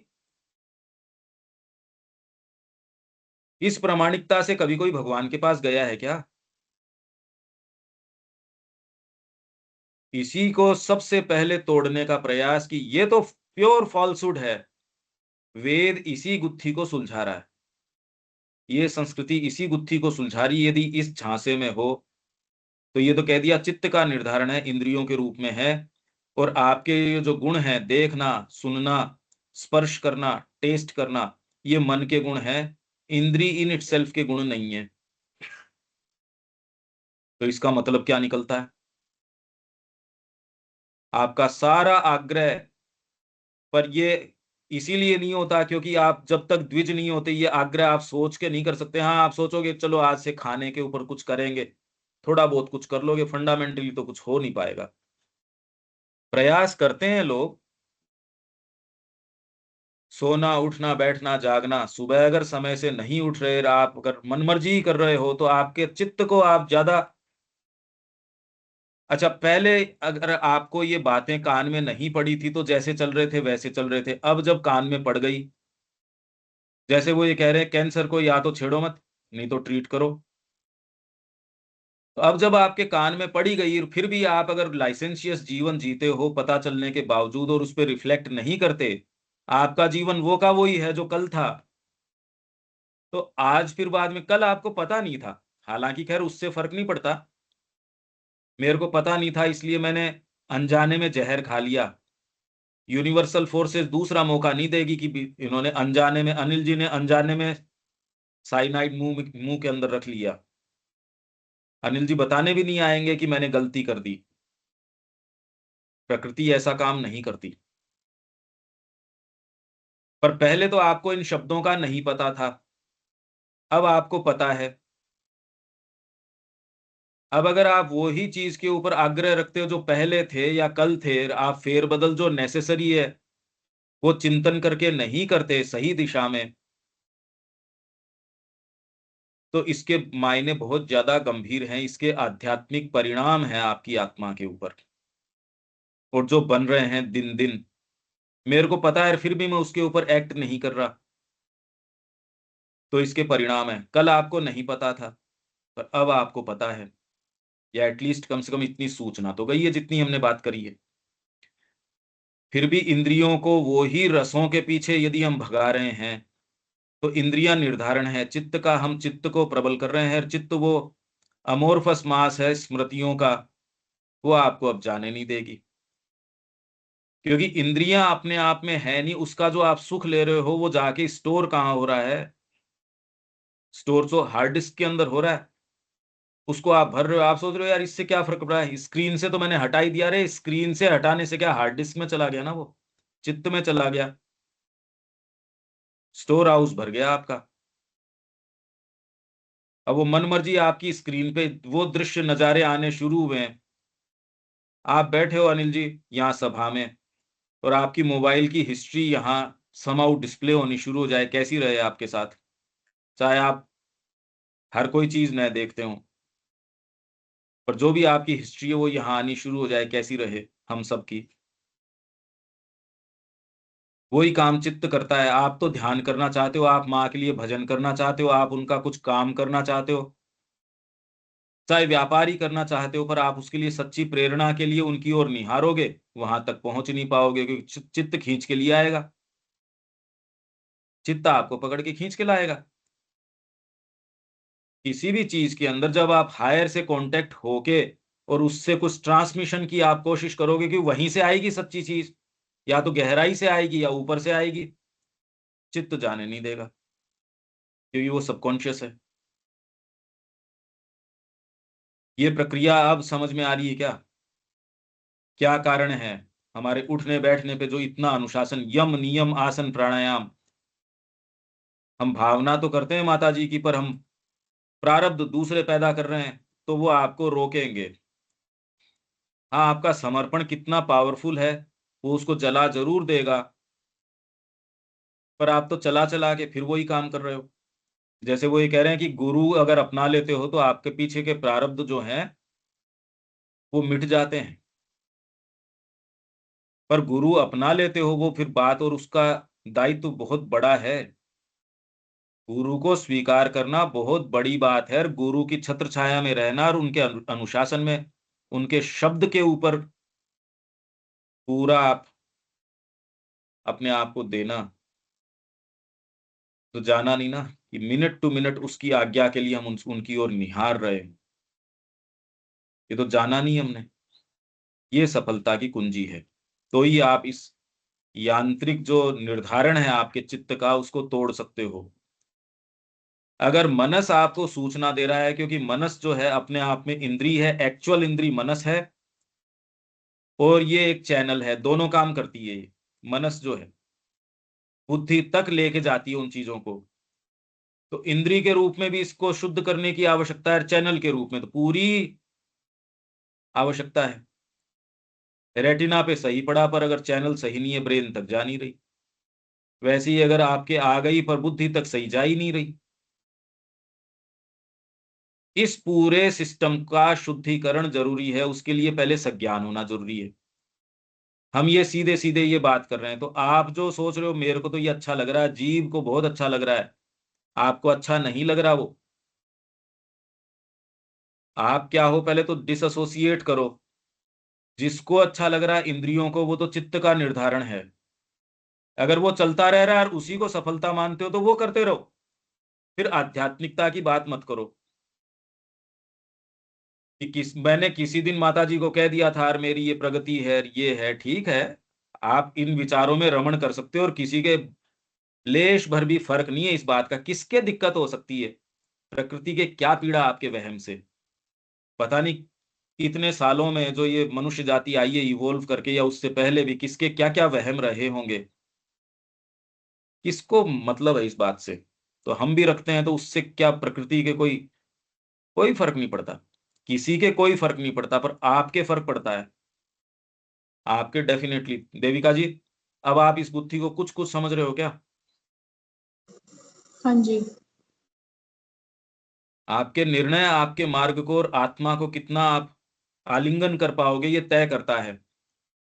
इस प्रामाणिकता से कभी कोई भगवान के पास गया है क्या? इसी को सबसे पहले तोड़ने का प्रयास कि ये तो प्योर फॉल्सहुड है। वेद इसी गुत्थी को सुलझा रहा है, ये संस्कृति इसी गुत्थी को सुलझा रही है। यदि इस झांसे में हो तो ये तो कह दिया चित्त का निर्धारण है, इंद्रियों के रूप में है। और आपके ये जो गुण हैं, देखना, सुनना, स्पर्श करना, टेस्ट करना, ये मन के गुण हैं, इंद्री इन इटसेल्फ के गुण नहीं है। तो इसका मतलब क्या निकलता है? आपका सारा आग्रह, पर ये इसीलिए नहीं होता क्योंकि आप जब तक द्विज नहीं होते, ये आग्रह आप सोच के नहीं कर सकते। हाँ, आप सोचोगे चलो आज से खाने के ऊपर कुछ करेंगे, थोड़ा बहुत कुछ कर लोगे, फंडामेंटली तो कुछ हो नहीं पाएगा। प्रयास करते हैं लोग, सोना, उठना, बैठना, जागना, सुबह अगर समय से नहीं उठ रहे, आप अगर मनमर्जी कर रहे हो, तो आपके चित्त को आप ज्यादा, अच्छा पहले अगर आपको ये बातें कान में नहीं पड़ी थी तो जैसे चल रहे थे वैसे चल रहे थे, अब जब कान में पड़ गई, जैसे वो ये कह रहे हैं कैंसर को या तो छेड़ो मत, नहीं तो ट्रीट करो। तो अब जब आपके कान में पड़ी गई, फिर भी आप अगर लाइसेंशियस जीवन जीते हो पता चलने के बावजूद, और उस पर रिफ्लेक्ट नहीं करते, आपका जीवन वो का वही है जो कल था। तो आज फिर बाद में, कल आपको पता नहीं था, हालांकि खैर उससे फर्क नहीं पड़ता। मेरे को पता नहीं था इसलिए मैंने अनजाने में जहर खा लिया। यूनिवर्सल फोर्सेस दूसरा मौका नहीं देगी कि इन्होंने अनजाने में, अनिल जी ने अनजाने में साइनाइड मुंह के अंदर रख लिया। अनिल जी बताने भी नहीं आएंगे कि मैंने गलती कर दी। प्रकृति ऐसा काम नहीं करती। पर पहले तो आपको इन शब्दों का नहीं पता था, अब आपको पता है। अब अगर आप वो ही चीज के ऊपर आग्रह रखते हो जो पहले थे या कल थे, आप फेरबदल जो नेसेसरी है वो चिंतन करके नहीं करते सही दिशा में, तो इसके मायने बहुत ज्यादा गंभीर हैं, इसके आध्यात्मिक परिणाम हैं आपकी आत्मा के ऊपर, और जो बन रहे हैं दिन दिन। मेरे को पता है फिर भी मैं उसके ऊपर एक्ट नहीं कर रहा, तो इसके परिणाम है। कल आपको नहीं पता था, पर अब आपको पता है, या एटलीस्ट कम से कम इतनी सूचना तो गई है जितनी हमने बात करी है। फिर भी इंद्रियों को वो ही रसों के पीछे यदि हम भगा रहे हैं, तो इंद्रियां निर्धारण है चित्त का, हम चित्त को प्रबल कर रहे हैं। चित्त वो अमोर्फस मास है स्मृतियों का, वो आपको अब जाने नहीं देगी, क्योंकि इंद्रियां अपने आप में है नहीं। उसका जो आप सुख ले रहे हो वो जाके स्टोर कहाँ हो रहा है? स्टोर तो हार्ड डिस्क के अंदर हो रहा है, उसको आप भर रहे हो। आप सोच रहे हो यार इससे क्या फर्क पड़ा है, स्क्रीन से तो मैंने हटा ही दिया। रे स्क्रीन से हटाने से क्या, हार्ड डिस्क में चला गया ना, वो चित्त में चला गया, स्टोर हाउस भर गया आपका। अब वो मन मर्जी आपकी स्क्रीन पे वो दृश्य नजारे आने शुरू हुए हैं। आप बैठे हो अनिल जी यहाँ सभा में, और आपकी मोबाइल की हिस्ट्री यहाँ समाउ डिस्प्ले होनी शुरू हो जाए, कैसी रहे आपके साथ, चाहे आप हर कोई चीज न देखते हो, पर जो भी आपकी हिस्ट्री है वो यहाँ आनी शुरू हो जाए, कैसी रहे हम सब की। वही काम चित्त करता है। आप तो ध्यान करना चाहते हो, आप माँ के लिए भजन करना चाहते हो, आप उनका कुछ काम करना चाहते हो, चाहे व्यापारी करना चाहते हो, पर आप उसके लिए सच्ची प्रेरणा के लिए उनकी ओर निहारोगे, वहां तक पहुंच नहीं पाओगे, क्योंकि चित्त खींच के लिए आएगा, चित्त आपको पकड़ के खींच के लाएगा। किसी भी चीज के अंदर जब आप हायर से कांटेक्ट होके और उससे कुछ ट्रांसमिशन की आप कोशिश करोगे कि वहीं से आएगी सच्ची चीज, या तो गहराई से आएगी या ऊपर से आएगी, चित्त जाने नहीं देगा, क्योंकि वो सबकॉन्शियस है। ये प्रक्रिया अब समझ में आ रही है क्या? क्या कारण है हमारे उठने बैठने पे जो इतना अनुशासन, यम नियम आसन प्राणायाम, हम भावना तो करते हैं माता जी की, पर हम प्रारब्ध दूसरे पैदा कर रहे हैं, तो वो आपको रोकेंगे। हाँ, आपका समर्पण कितना पावरफुल है, वो उसको जला जरूर देगा, पर आप तो चला चला के फिर वही काम कर रहे हो। जैसे वो ये कह रहे हैं कि गुरु अगर अपना लेते हो तो आपके पीछे के प्रारब्ध जो हैं वो मिट जाते हैं, पर गुरु अपना लेते हो वो फिर बात, और उसका दायित्व बहुत बड़ा है। गुरु को स्वीकार करना बहुत बड़ी बात है, और गुरु की छत्र छाया में रहना और उनके अनुशासन में, उनके शब्द के ऊपर पूरा आप अपने आप को देना। तो जाना नहीं ना कि मिनट टू मिनट उसकी आज्ञा के लिए हम उनकी ओर निहार रहे हैं, ये तो जाना नहीं हमने। ये सफलता की कुंजी है। तो ही आप इस यांत्रिक जो निर्धारण है आपके चित्त का, उसको तोड़ सकते हो। अगर मनस आपको सूचना दे रहा है, क्योंकि मनस जो है अपने आप में इंद्री है, एक्चुअल इंद्री मनस है, और ये एक चैनल है, दोनों काम करती है। ये मनस जो है बुद्धि तक लेके जाती है उन चीजों को, तो इंद्री के रूप में भी इसको शुद्ध करने की आवश्यकता है, चैनल के रूप में तो पूरी आवश्यकता है। रेटिना पे सही पड़ा, पर अगर चैनल सही नहीं है ब्रेन तक जा नहीं रही। वैसे ही अगर आपके आ गई पर बुद्धि तक सही जा ही नहीं रही। इस पूरे सिस्टम का शुद्धिकरण जरूरी है, उसके लिए पहले सज्ञान होना जरूरी है। हम ये सीधे सीधे ये बात कर रहे हैं, तो आप जो सोच रहे हो मेरे को तो ये अच्छा लग रहा है, जीव को बहुत अच्छा लग रहा है, आपको अच्छा नहीं लग रहा वो। आप क्या हो, पहले तो डिसएसोसिएट करो। जिसको अच्छा लग रहा है इंद्रियों को, वो तो चित्त का निर्धारण है। अगर वो चलता रह रहा है और उसी को सफलता मानते हो तो वो करते रहो, फिर आध्यात्मिकता की बात मत करो कि मैंने किसी दिन माता जी को कह दिया था और मेरी ये प्रगति है, ये है, ठीक है। आप इन विचारों में रमण कर सकते हो, और किसी के लेश भर भी फर्क नहीं है इस बात का। किसके दिक्कत हो सकती है, प्रकृति के क्या पीड़ा आपके वहम से। पता नहीं इतने सालों में जो ये मनुष्य जाति आई है इवोल्व करके, या उससे पहले भी किसके क्या क्या वहम रहे होंगे, किसको मतलब है इस बात से। तो हम भी रखते हैं, तो उससे क्या प्रकृति के कोई कोई फर्क नहीं पड़ता। किसी के कोई फर्क नहीं पड़ता, पर आपके फर्क पड़ता है, आपके डेफिनेटली। देविका जी, अब आप इस बुद्धि को कुछ कुछ समझ रहे हो क्या? हाँ जी। आपके निर्णय आपके मार्ग को और आत्मा को कितना आप आलिंगन कर पाओगे, ये तय करता है।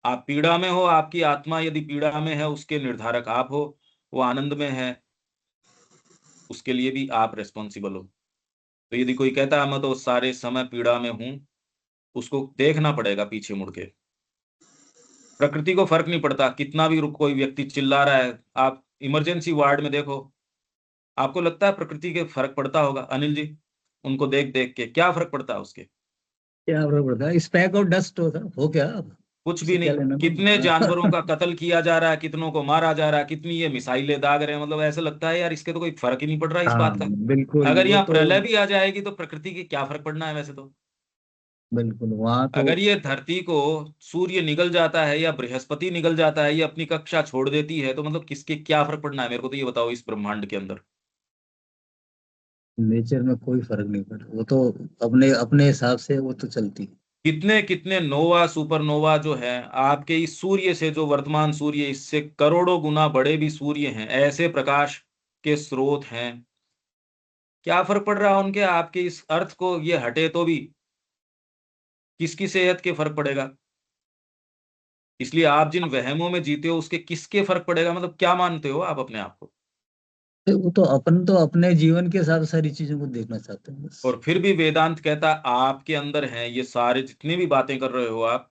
आप पीड़ा में हो, आपकी आत्मा यदि पीड़ा में है, उसके निर्धारक आप हो। वो आनंद में है, उसके लिए भी आप रेस्पॉन्सिबल हो। तो यदि कोई कहता है मैं तो सारे समय पीड़ा में हूं, उसको देखना पड़ेगा पीछे मुड़ के। प्रकृति को फर्क नहीं पड़ता कितना भी कोई व्यक्ति चिल्ला रहा है। आप इमरजेंसी वार्ड में देखो, आपको लगता है प्रकृति के फर्क पड़ता होगा? अनिल जी, उनको देख देख के क्या फर्क पड़ता है उसके? क्या फर्क पड़ता है, स्पैक और डस्ट होता हो क्या अब, कुछ भी उससे क्या नहीं। लेना कितने जानवरों देना। का कत्ल किया जा रहा है, कितनों को मारा जा रहा है, कितनी ये मिसाइलें दाग रहे हैं, मतलब ऐसा लगता है यार इसके तो कोई फर्क ही नहीं पड़ रहा है इस हाँ बात का। बिल्कुल, अगर वो यहाँ तो प्रलय भी आ जाएगी तो प्रकृति की क्या फर्क पड़ना है वैसे तो। बिल्कुल वहां तो अगर ये धरती को सूर्य निगल जाता है या बृहस्पति निगल जाता है, ये अपनी कक्षा छोड़ देती है, तो मतलब किसके क्या फर्क पड़ना है, मेरे को तो ये बताओ इस ब्रह्मांड के अंदर। नेचर में कोई फर्क नहीं पड़ा, वो तो अपने अपने हिसाब से वो तो चलती है। कितने कितने नोवा सुपरनोवा जो है आपके इस सूर्य से, जो वर्तमान सूर्य इससे करोड़ों गुना बड़े भी सूर्य हैं, ऐसे प्रकाश के स्रोत हैं। क्या फर्क पड़ रहा है उनके आपके इस अर्थ को, ये हटे तो भी किसकी सेहत के फर्क पड़ेगा। इसलिए आप जिन वहमों में जीते हो उसके किसके फर्क पड़ेगा, मतलब क्या मानते हो आप अपने आप को। वो तो अपन तो अपने जीवन के साथ सारी चीजों को देखना चाहते हैं बस। और फिर भी वेदांत कहता है आपके अंदर है ये सारे जितनी भी बातें कर रहे हो आप,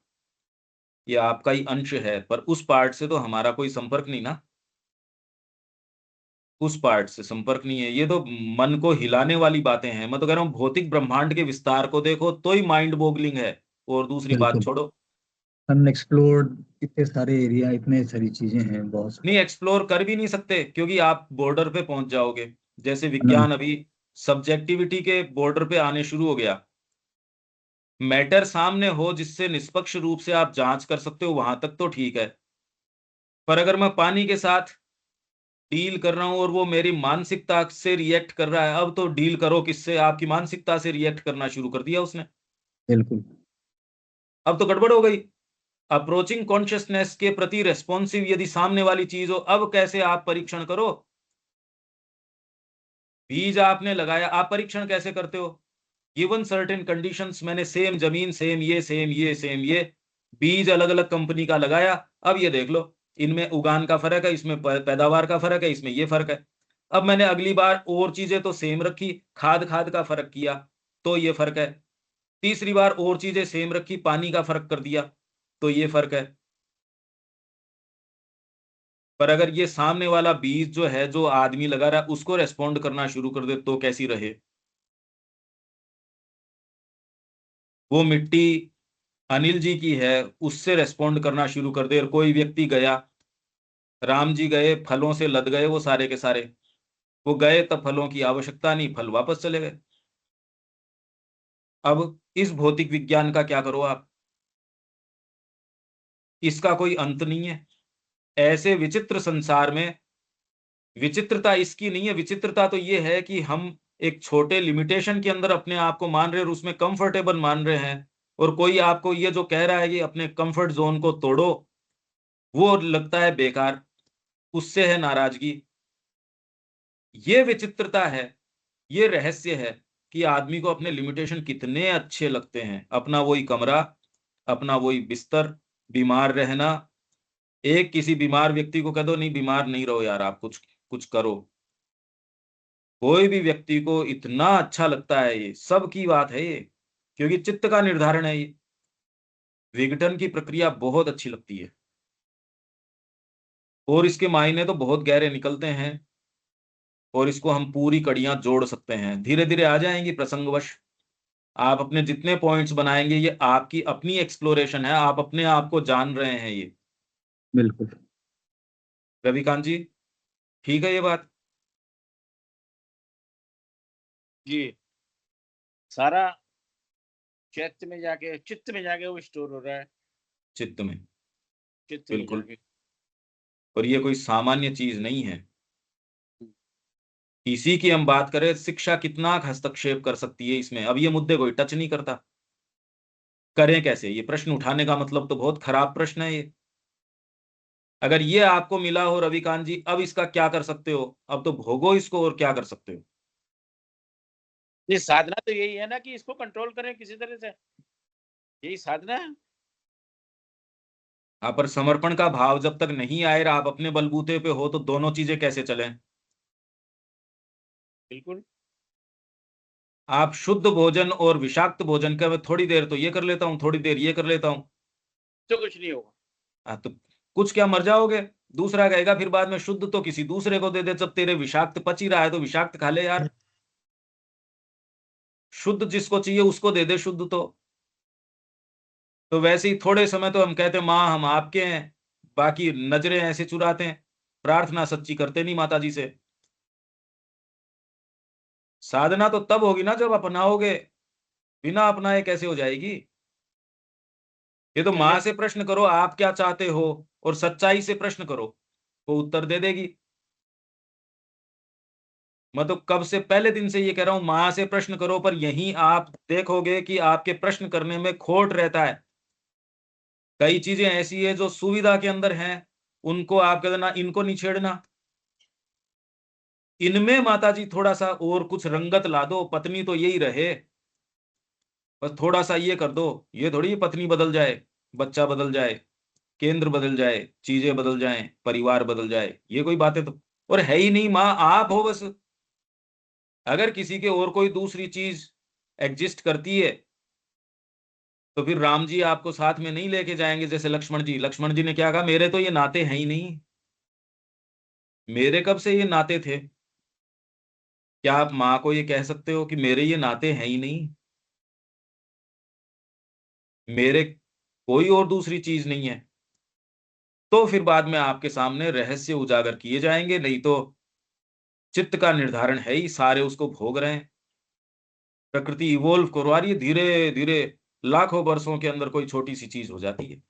ये आपका ही अंश है, पर उस पार्ट से तो हमारा कोई संपर्क नहीं ना। उस पार्ट से संपर्क नहीं है, ये तो मन को हिलाने वाली बातें हैं। मैं तो कह रहा हूँ भौतिक ब्रह्मांड के विस्तार को देखो तो ही माइंड बोगलिंग है, और दूसरी बात बिल्कुल, छोड़ो। अनएक्सप्लोर्ड इतने सारे एरिया, इतने सारी चीजें हैं बहुत। नहीं, एक्सप्लोर कर भी नहीं सकते क्योंकि आप बॉर्डर पे पहुंच जाओगे। जैसे अनंत। विज्ञान अभी सब्जेक्टिविटी के बॉर्डर पे आने शुरू हो गया। मैटर सामने हो जिससे निष्पक्ष रूप से आप जांच कर सकते हो, वहां तक तो ठीक है। पर अगर मैं पानी के साथ डील कर रहा हूं और वो मेरी मानसिकता से रिएक्ट कर रहा है। अब तो डील करो किससे? आपकी मानसिकता से रिएक्ट करना शुरू कर दिया उसने। बिल्कुल। अब तो गड़बड़ हो गई। अप्रोचिंग कॉन्शियसनेस के प्रति रेस्पॉन्सिव यदि सामने वाली चीज हो, अब कैसे आप परीक्षण करो? बीज आपने लगाया, आप परीक्षण कैसे करते हो? गिवन सर्टेन कंडीशंस, मैंने सेम जमीन, सेम ये, सेम ये, सेम ये, बीज अलग अलग कंपनी का लगाया। अब ये देख लो, इनमें उगान का फर्क है, इसमें पैदावार का फर्क है, इसमें ये फर्क है। अब मैंने अगली बार और चीजें तो सेम रखी, खाद खाद का फर्क किया तो ये फर्क है। तीसरी बार और चीजें सेम रखी, पानी का फर्क कर दिया तो ये फर्क है। पर अगर ये सामने वाला बीज जो है, जो आदमी लगा रहा है, उसको रेस्पॉन्ड करना शुरू कर दे तो कैसी रहे? वो मिट्टी अनिल जी की है, उससे रेस्पॉन्ड करना शुरू कर दे। और कोई व्यक्ति गया, राम जी गए, फलों से लद गए वो सारे के सारे, वो गए तब फलों की आवश्यकता नहीं, फल वापस चले गए। अब इस भौतिक विज्ञान का क्या करो आप? इसका कोई अंत नहीं है। ऐसे विचित्र संसार में विचित्रता इसकी नहीं है, विचित्रता तो ये है कि हम एक छोटे लिमिटेशन के अंदर अपने आप को मान रहे हैं और उसमें कंफर्टेबल मान रहे हैं। और कोई आपको ये जो कह रहा है कि अपने कंफर्ट जोन को तोड़ो, वो लगता है बेकार, उससे है नाराजगी। ये विचित्रता है, ये रहस्य है कि आदमी को अपने लिमिटेशन कितने अच्छे लगते हैं। अपना वही कमरा, अपना वही बिस्तर, बीमार रहना। एक किसी बीमार व्यक्ति को कह दो नहीं बीमार नहीं रहो यार, आप कुछ कुछ करो, कोई भी व्यक्ति को इतना अच्छा लगता है। ये सब की बात है ये, क्योंकि चित्त का निर्धारण है ये। विघटन की प्रक्रिया बहुत अच्छी लगती है और इसके मायने तो बहुत गहरे निकलते हैं और इसको हम पूरी कड़ियां जोड़ सकते हैं, धीरे धीरे आ जाएंगी प्रसंगवश। आप अपने जितने पॉइंट्स बनाएंगे, ये आपकी अपनी एक्सप्लोरेशन है, आप अपने आप को जान रहे हैं ये। बिल्कुल। रविकांत जी, ठीक है ये बात? जी, सारा चित्त में जाके वो स्टोर हो रहा है, चित्त में, चित्त में बिल्कुल। जाके। और ये कोई सामान्य चीज नहीं है। इसी की हम बात करें, शिक्षा कितना हस्तक्षेप कर सकती है इसमें, अब ये मुद्दे कोई टच नहीं करता। करें कैसे? ये प्रश्न उठाने का मतलब तो बहुत खराब प्रश्न है ये। अगर ये आपको मिला हो रविकांत जी, अब इसका क्या कर सकते हो? अब तो भोगो इसको, और क्या कर सकते हो? ये साधना तो यही है ना कि इसको कंट्रोल करें किसी तरह से, यही साधना है। आप पर समर्पण का भाव जब तक नहीं आए, आप अपने बलबूते पे हो, तो दोनों चीजें कैसे चलें? बिल्कुल। आप शुद्ध भोजन और विषाक्त भोजन का, मैं थोड़ी देर तो ये कर लेता हूँ, थोड़ी देर ये कर लेता हूँ, तो कुछ नहीं होगा। तो कुछ क्या, मर जाओगे। दूसरा कहेगा फिर बाद में शुद्ध तो किसी दूसरे को दे दे, जब तेरे विषाक्त पच ही रहा है तो विषाक्त खा ले यार। शुद्ध जिसको चाहिए उसको दे दे शुद्ध। तो वैसे ही थोड़े समय तो हम कहते हैं माँ हम आपके हैं, बाकी नजरें ऐसे चुराते हैं, प्रार्थना सच्ची करते नहीं माता जी से। साधना तो तब होगी ना जब अपनाओगे, बिना अपनाए कैसे हो जाएगी? ये तो पहले माँ से प्रश्न करो आप क्या चाहते हो, और सच्चाई से प्रश्न करो, वो उत्तर दे देगी। मैं तो कब से पहले दिन से ये कह रहा हूं, माँ से प्रश्न करो, पर यहीं आप देखोगे कि आपके प्रश्न करने में खोट रहता है। कई चीजें ऐसी है जो सुविधा के अंदर हैं, उनको आप कह देना इनको नहीं छेड़ना, इनमें माता जी थोड़ा सा और कुछ रंगत ला दो, पत्नी तो यही रहे, बस थोड़ा सा ये कर दो। ये थोड़ी पत्नी बदल जाए, बच्चा बदल जाए, केंद्र बदल जाए, चीजें बदल जाएं, परिवार बदल जाए, ये कोई बातें तो और है ही नहीं। माँ आप हो बस। अगर किसी के और कोई दूसरी चीज एग्जिस्ट करती है तो फिर राम जी आपको साथ में नहीं लेके जाएंगे। जैसे लक्ष्मण जी ने क्या कहा, मेरे तो ये नाते हैं ही नहीं। मेरे कब से ये नाते थे? क्या आप माँ को ये कह सकते हो कि मेरे ये नाते हैं ही नहीं, मेरे कोई और दूसरी चीज नहीं है? तो फिर बाद में आपके सामने रहस्य उजागर किए जाएंगे, नहीं तो चित्त का निर्धारण है ही, सारे उसको भोग रहे हैं। प्रकृति इवोल्व करवा रही है धीरे धीरे, लाखों वर्षों के अंदर कोई छोटी सी चीज हो जाती है।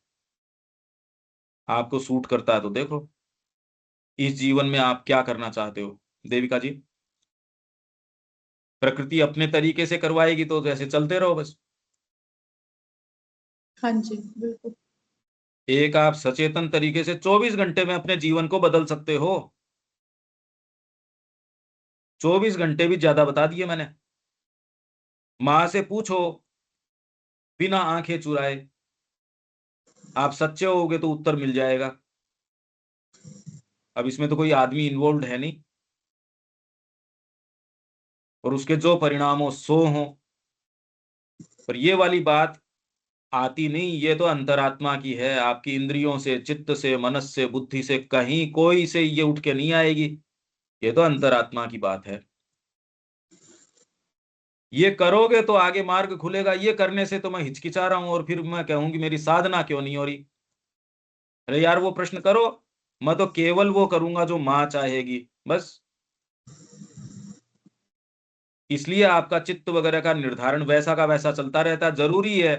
आपको सूट करता है तो देखो। इस जीवन में आप क्या करना चाहते हो देविका जी? प्रकृति अपने तरीके से करवाएगी तो जैसे चलते रहो बस। हाँ जी, बिल्कुल। एक आप सचेतन तरीके से 24 घंटे में अपने जीवन को बदल सकते हो। 24 घंटे भी ज्यादा बता दिए मैंने। मां से पूछो बिना आंखें चुराए, आप सच्चे होगे तो उत्तर मिल जाएगा। अब इसमें तो कोई आदमी इन्वॉल्व है नहीं, और उसके जो परिणाम हो सो हो, पर ये वाली बात आती नहीं। ये तो अंतरात्मा की है, आपकी इंद्रियों से, चित्त से, मनस से, बुद्धि से, कहीं कोई से ये उठ के नहीं आएगी। ये तो अंतरात्मा की बात है। ये करोगे तो आगे मार्ग खुलेगा। ये करने से तो मैं हिचकिचा रहा हूं, और फिर मैं कहूंगी मेरी साधना क्यों नहीं हो रही। अरे यार वो प्रश्न करो। मैं तो केवल वो करूंगा जो मां चाहेगी, बस। इसलिए आपका चित्त वगैरह का निर्धारण वैसा का वैसा चलता रहता है। जरूरी है,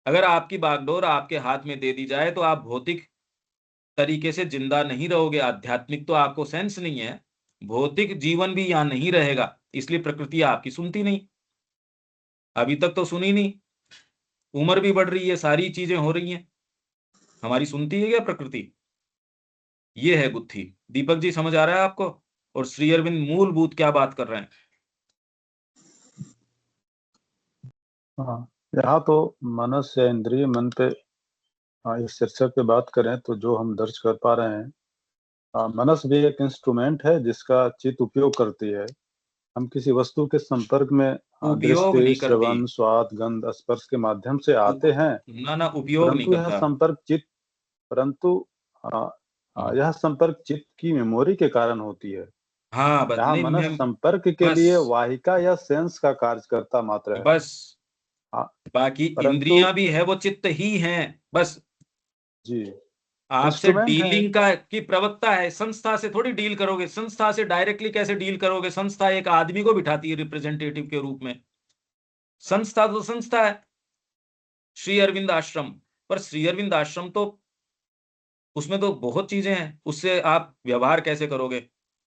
अगर आपकी बागडोर आपके हाथ में दे दी जाए तो आप भौतिक तरीके से जिंदा नहीं रहोगे। आध्यात्मिक तो आपको सेंस नहीं है, भौतिक जीवन भी यहां नहीं रहेगा। इसलिए प्रकृति आपकी सुनती नहीं, अभी तक तो सुनी नहीं। उम्र भी बढ़ रही है, सारी चीजें हो रही हैं, हमारी सुनती है क्या प्रकृति? ये है बुद्धि। दीपक जी समझ आ रहा है आपको? और श्री अरविंद मूलभूत क्या बात कर रहे हैं? हाँ, यहाँ तो मनस या इंद्रिय मन पे इस शीर्षक पे बात करें तो जो हम दर्ज कर पा रहे हैं, मनस भी एक इंस्ट्रूमेंट है जिसका चित्त उपयोग करती है। हम किसी वस्तु के संपर्क में उपयोग दृष्टि, नहीं करती। श्रवण, स्वाद, गंध, स्पर्श के माध्यम से आते हैं, ना ना, उपयोग नहीं परंतु यह करता। संपर्क चित्त परंतु यह संपर्क चित्त की मेमोरी के कारण होती है। हाँ बस, यहाँ नहीं मनस मैं संपर्क के बस लिए वाहिका या सेंस का कार्यकर्ता मात्र है। बस हाँ, बाकी परंतु इंद्रियां भी है, वो चित्त ही हैं बस। जी, आपसे इंस्ट्रूमेंट है। डीलिंग का की प्रवक्ता है, संस्था से थोड़ी डील करोगे। संस्था से डायरेक्टली कैसे डील करोगे? संस्था एक आदमी को बिठाती है रिप्रेजेंटेटिव के रूप में। संस्था तो संस्था है, श्री अरविंद आश्रम। पर श्री अरविंद आश्रम तो, उसमें तो बहुत चीजें हैं, उससे आप व्यवहार कैसे करोगे?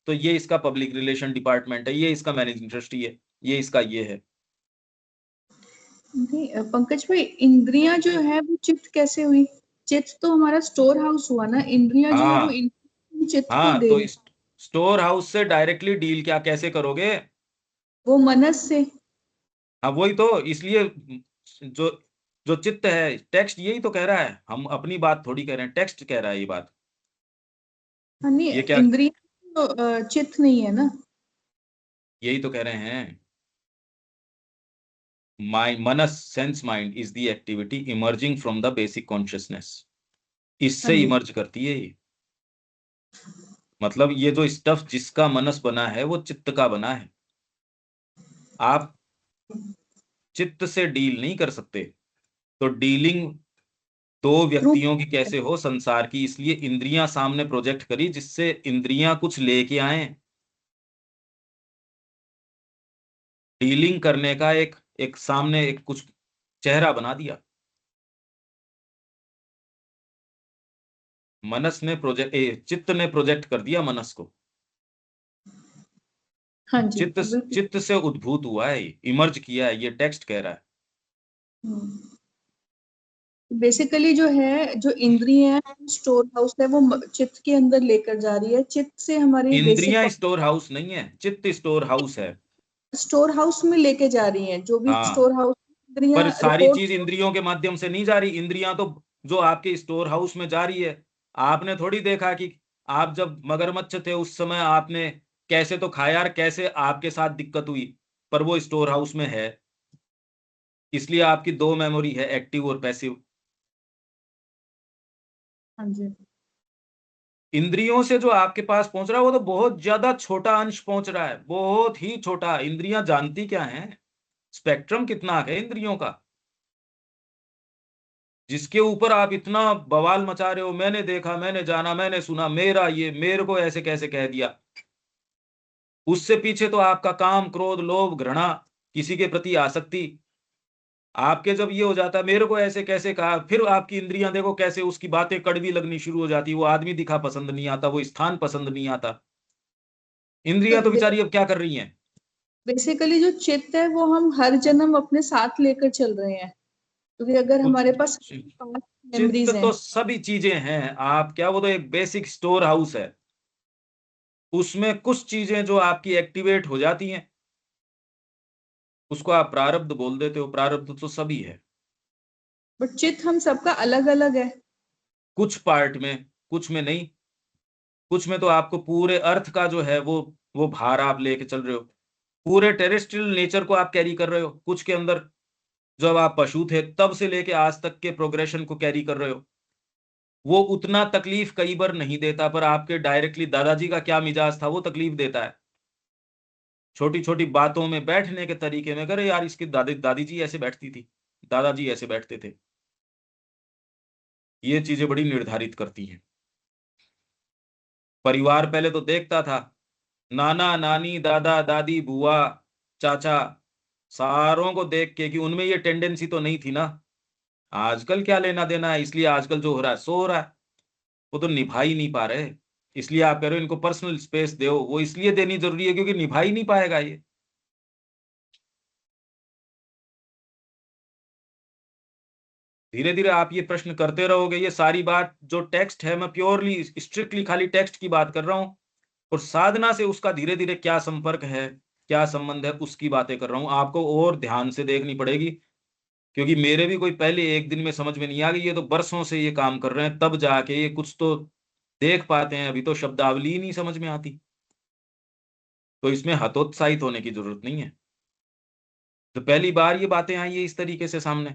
तो ये इसका पब्लिक रिलेशन डिपार्टमेंट है, ये इसका मैनेजिंग ट्रस्टी है, ये इसका ये है। नहीं पंकज भाई, इंद्रियां जो है वो चित्त कैसे हुई? चित्त तो हमारा स्टोर हाउस हुआ ना, इंद्रियां जो है वो हाँ चित्त को हाँ, दे तो रही, स्टोर हाउस से डायरेक्टली डील क्या कैसे करोगे? वो मनस से। हाँ वही तो, इसलिए जो जो चित्त है, टेक्स्ट यही तो कह रहा है। हम अपनी बात थोड़ी कह रहे हैं, टेक्स्ट कह रहा है ये बात। हाँ नहीं, ये क्या, इंद्रियां तो चित्त नहीं है ना। यही तो कह रहे हैं। माई मनस sense mind is the activity emerging from the basic consciousness. हाँ इससे जी। इमर्ज करती है ये। मतलब ये जो स्टफ जिसका मनस बना है वो चित्त का बना है। आप चित्त से डील नहीं कर सकते। तो डीलिंग दो थ्रू। व्यक्तियों की कैसे हो? संसार की। इसलिए इंद्रियां सामने प्रोजेक्ट करी, जिससे इंद्रियां कुछ लेके आए। डीलिंग करने का एक एक सामने एक कुछ चेहरा बना दिया। मनस ने चित्त ने प्रोजेक्ट कर दिया मनस को। हाँ जी, चित्त बिल्कुल। चित्त से उद्भूत हुआ है, इमर्ज किया है, ये टेक्स्ट कह रहा है। बेसिकली जो है, जो इंद्रियां स्टोर हाउस है वो चित्त के अंदर लेकर जा रही है। चित्त से हमारी बेसिक इंद्रियां स्टोर हाउस नहीं है, चित्त स्टोर हाउस है। स्टोर हाउस में लेके जा रही हैं, जो भी हाँ, स्टोर हाउस इंद्रियां पर सारी रिपोर्ट। चीज इंद्रियों के माध्यम से नहीं जा रही। इंद्रियां तो जो आपके स्टोर हाउस में जा रही है। आपने थोड़ी देखा कि आप जब मगरमच्छ थे उस समय आपने कैसे तो खाया, और कैसे आपके साथ दिक्कत हुई, पर वो स्टोर हाउस में है। इसलिए आपकी दो मेमोरी है, एक्टिव और पैसिव। हाँ जी। इंद्रियों से जो आपके पास पहुंच रहा है वो तो बहुत ज्यादा छोटा अंश पहुंच रहा है, बहुत ही छोटा। इंद्रियां जानती क्या है? स्पेक्ट्रम कितना है इंद्रियों का, जिसके ऊपर आप इतना बवाल मचा रहे हो। मैंने देखा, मैंने जाना, मैंने सुना, मेरा ये, मेरे को ऐसे कैसे कह दिया। उससे पीछे तो आपका काम, क्रोध, लोभ, घृणा, किसी के प्रति आसक्ति, आपके जब ये हो जाता है मेरे को ऐसे कैसे कहा, फिर आपकी इंद्रियां देखो कैसे उसकी बातें कड़वी लगनी शुरू हो जाती, वो आदमी दिखा पसंद नहीं आता, वो स्थान पसंद नहीं आता। इंद्रियां तो बेचारी अब क्या कर रही हैं? बेसिकली जो चित्त है वो हम हर जन्म अपने साथ लेकर चल रहे हैं, क्योंकि अगर कुछ हमारे पास चित्त मेमोरीज हैं। तो सभी चीजें हैं, आप क्या, वो तो एक बेसिक स्टोर हाउस है, उसमें कुछ चीजें जो आपकी एक्टिवेट हो जाती हैं उसको आप प्रारब्ध बोल देते हो, प्रारब्ध तो सभी है, बट चित्त हम सबका अलग अलग है। कुछ पार्ट में, कुछ में नहीं, कुछ में तो आपको पूरे अर्थ का जो है वो भार आप लेके चल रहे हो, पूरे टेरेस्ट्रियल नेचर को आप कैरी कर रहे हो, कुछ के अंदर जब आप पशु थे तब से लेके आज तक के प्रोग्रेशन को कैरी कर रहे हो। वो उतना तकलीफ कई बार नहीं देता, पर आपके डायरेक्टली दादाजी का क्या मिजाज था वो तकलीफ देता है। छोटी छोटी बातों में, बैठने के तरीके में, करे यार इसकी दादी जी ऐसे बैठती थी, दादाजी ऐसे बैठते थे, ये चीजें बड़ी निर्धारित करती हैं। परिवार पहले तो देखता था, नाना नानी दादा दादी बुआ चाचा, सारों को देख के कि उनमें ये टेंडेंसी तो नहीं थी ना। आजकल क्या लेना देना है, इसलिए आजकल जो हो रहा है सो हो रहा है, वो तो निभा ही नहीं पा रहे। इसलिए आप कह रहे हो इनको पर्सनल स्पेस दो, वो इसलिए देनी जरूरी है क्योंकि निभा ही नहीं पाएगा ये। धीरे धीरे आप ये प्रश्न करते रहोगे, ये सारी बात जो टेक्स्ट है, मैं प्योरली स्ट्रिक्टली खाली टेक्स्ट की बात कर रहा हूं, और साधना से उसका धीरे धीरे क्या संपर्क है, क्या संबंध है, उसकी बातें कर रहा हूं। आपको और ध्यान से देखनी पड़ेगी, क्योंकि मेरे भी कोई पहले एक दिन में समझ में नहीं आ गई, ये तो बरसों से ये काम कर रहे हैं, तब जाके ये कुछ तो देख पाते हैं, अभी तो शब्दावली ही नहीं समझ में आती। तो इसमें हतोत्साहित होने की जरूरत नहीं है, तो पहली बार ये बातें आई है इस तरीके से सामने,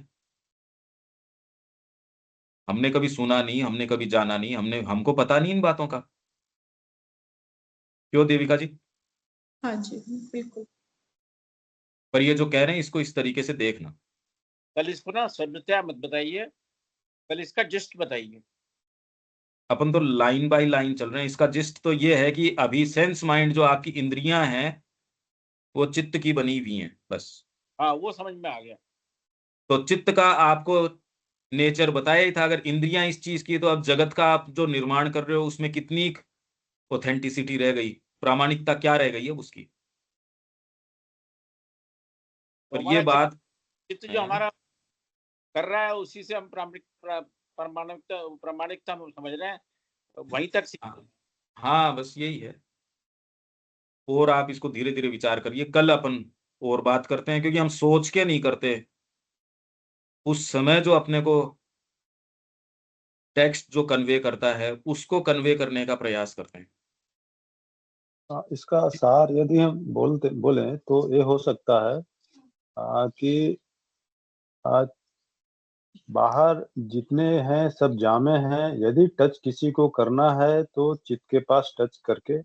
हमने कभी सुना नहीं, हमने कभी जाना नहीं, हमको पता नहीं इन बातों का। क्यों देविका जी? हाँ जी, बिल्कुल। पर ये जो कह रहे हैं इसको इस तरीके से देखना। कल इसको ना सर्वतया मत बताइए, कल इसका जिस्ट बताइए। अपन तो लाइन बाय लाइन चल रहे हैं, इसका जिस्ट तो ये है कि अभी सेंस माइंड जो आपकी इंद्रियां हैं वो चित्त की बनी हुई हैं बस। हाँ वो समझ में आ गया। तो चित्त का आपको नेचर बताया ही था, अगर इंद्रियां इस चीज की, तो अब जगत का आप जो निर्माण कर रहे हो उसमें कितनी ऑथेंटिसिटी रह गई, प्रामाणिकता क्या रह गई है उसकी। तो पर ये हमारा बात चित्त जो है, हमारा कर रहा है उसी से हम प्रामाणिकता हम समझ रहे हैं, वहीं तक हाँ, हाँ बस यही है। और आप इसको धीरे धीरे विचार करिए, कल अपन और बात करते हैं, क्योंकि हम सोच के नहीं करते, उस समय जो अपने को टेक्स्ट जो कन्वे करता है उसको कन्वे करने का प्रयास करते हैं। इसका सार यदि हम बोलें तो ये हो सकता है कि बाहर जितने हैं सब जामे हैं, यदि टच किसी को करना है तो चित्त के पास टच करके,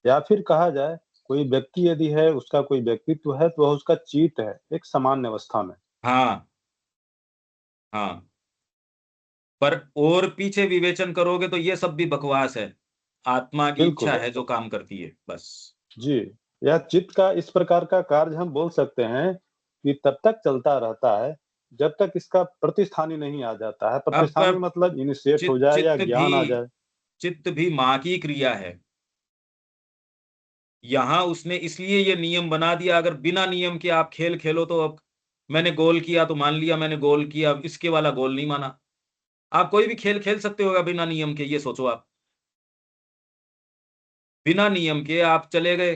या फिर कहा जाए कोई व्यक्ति यदि है, उसका कोई व्यक्तित्व है तो वह उसका चित्त है एक सामान्य अवस्था में। हाँ हाँ, पर और पीछे विवेचन करोगे तो ये सब भी बकवास है, आत्मा की बिल्कुल इच्छा है जो काम करती है बस। जी। यह चित्त का इस प्रकार का कार्य हम बोल सकते हैं कि तब तक चलता रहता है जब तक इसका प्रतिस्थानी नहीं आ जाता है। प्रतिस्थानी अब मतलब इनिशिएट हो जाए या ज्ञान आ जाए। चित्त भी माँ की क्रिया है। यहां उसने इसलिए ये नियम बना दिया, अगर बिना नियम के आप खेल खेलो तो अब मैंने गोल किया तो मान लिया मैंने गोल किया, अब इसके वाला गोल नहीं माना। आप कोई भी खेल खेल सकते होगा बिना नियम के, ये सोचो आप, बिना नियम के आप चले गए,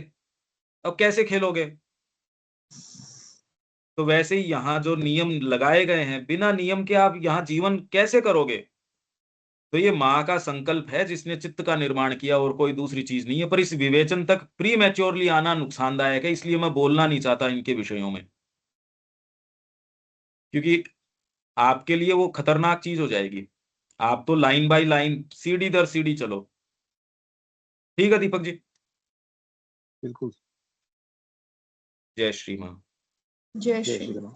अब कैसे खेलोगे? तो वैसे ही यहाँ जो नियम लगाए गए हैं, बिना नियम के आप यहाँ जीवन कैसे करोगे? तो ये माँ का संकल्प है जिसने चित्त का निर्माण किया, और कोई दूसरी चीज नहीं है। पर इस विवेचन तक प्री मैच्योरली आना नुकसानदायक है, इसलिए मैं बोलना नहीं चाहता इनके विषयों में, क्योंकि आपके लिए वो खतरनाक चीज हो जाएगी। आप तो लाइन बाय लाइन, सीढ़ी दर सीढ़ी चलो। ठीक है दीपक जी। बिल्कुल। जय श्री माँ। जय जय श्री श्री राम।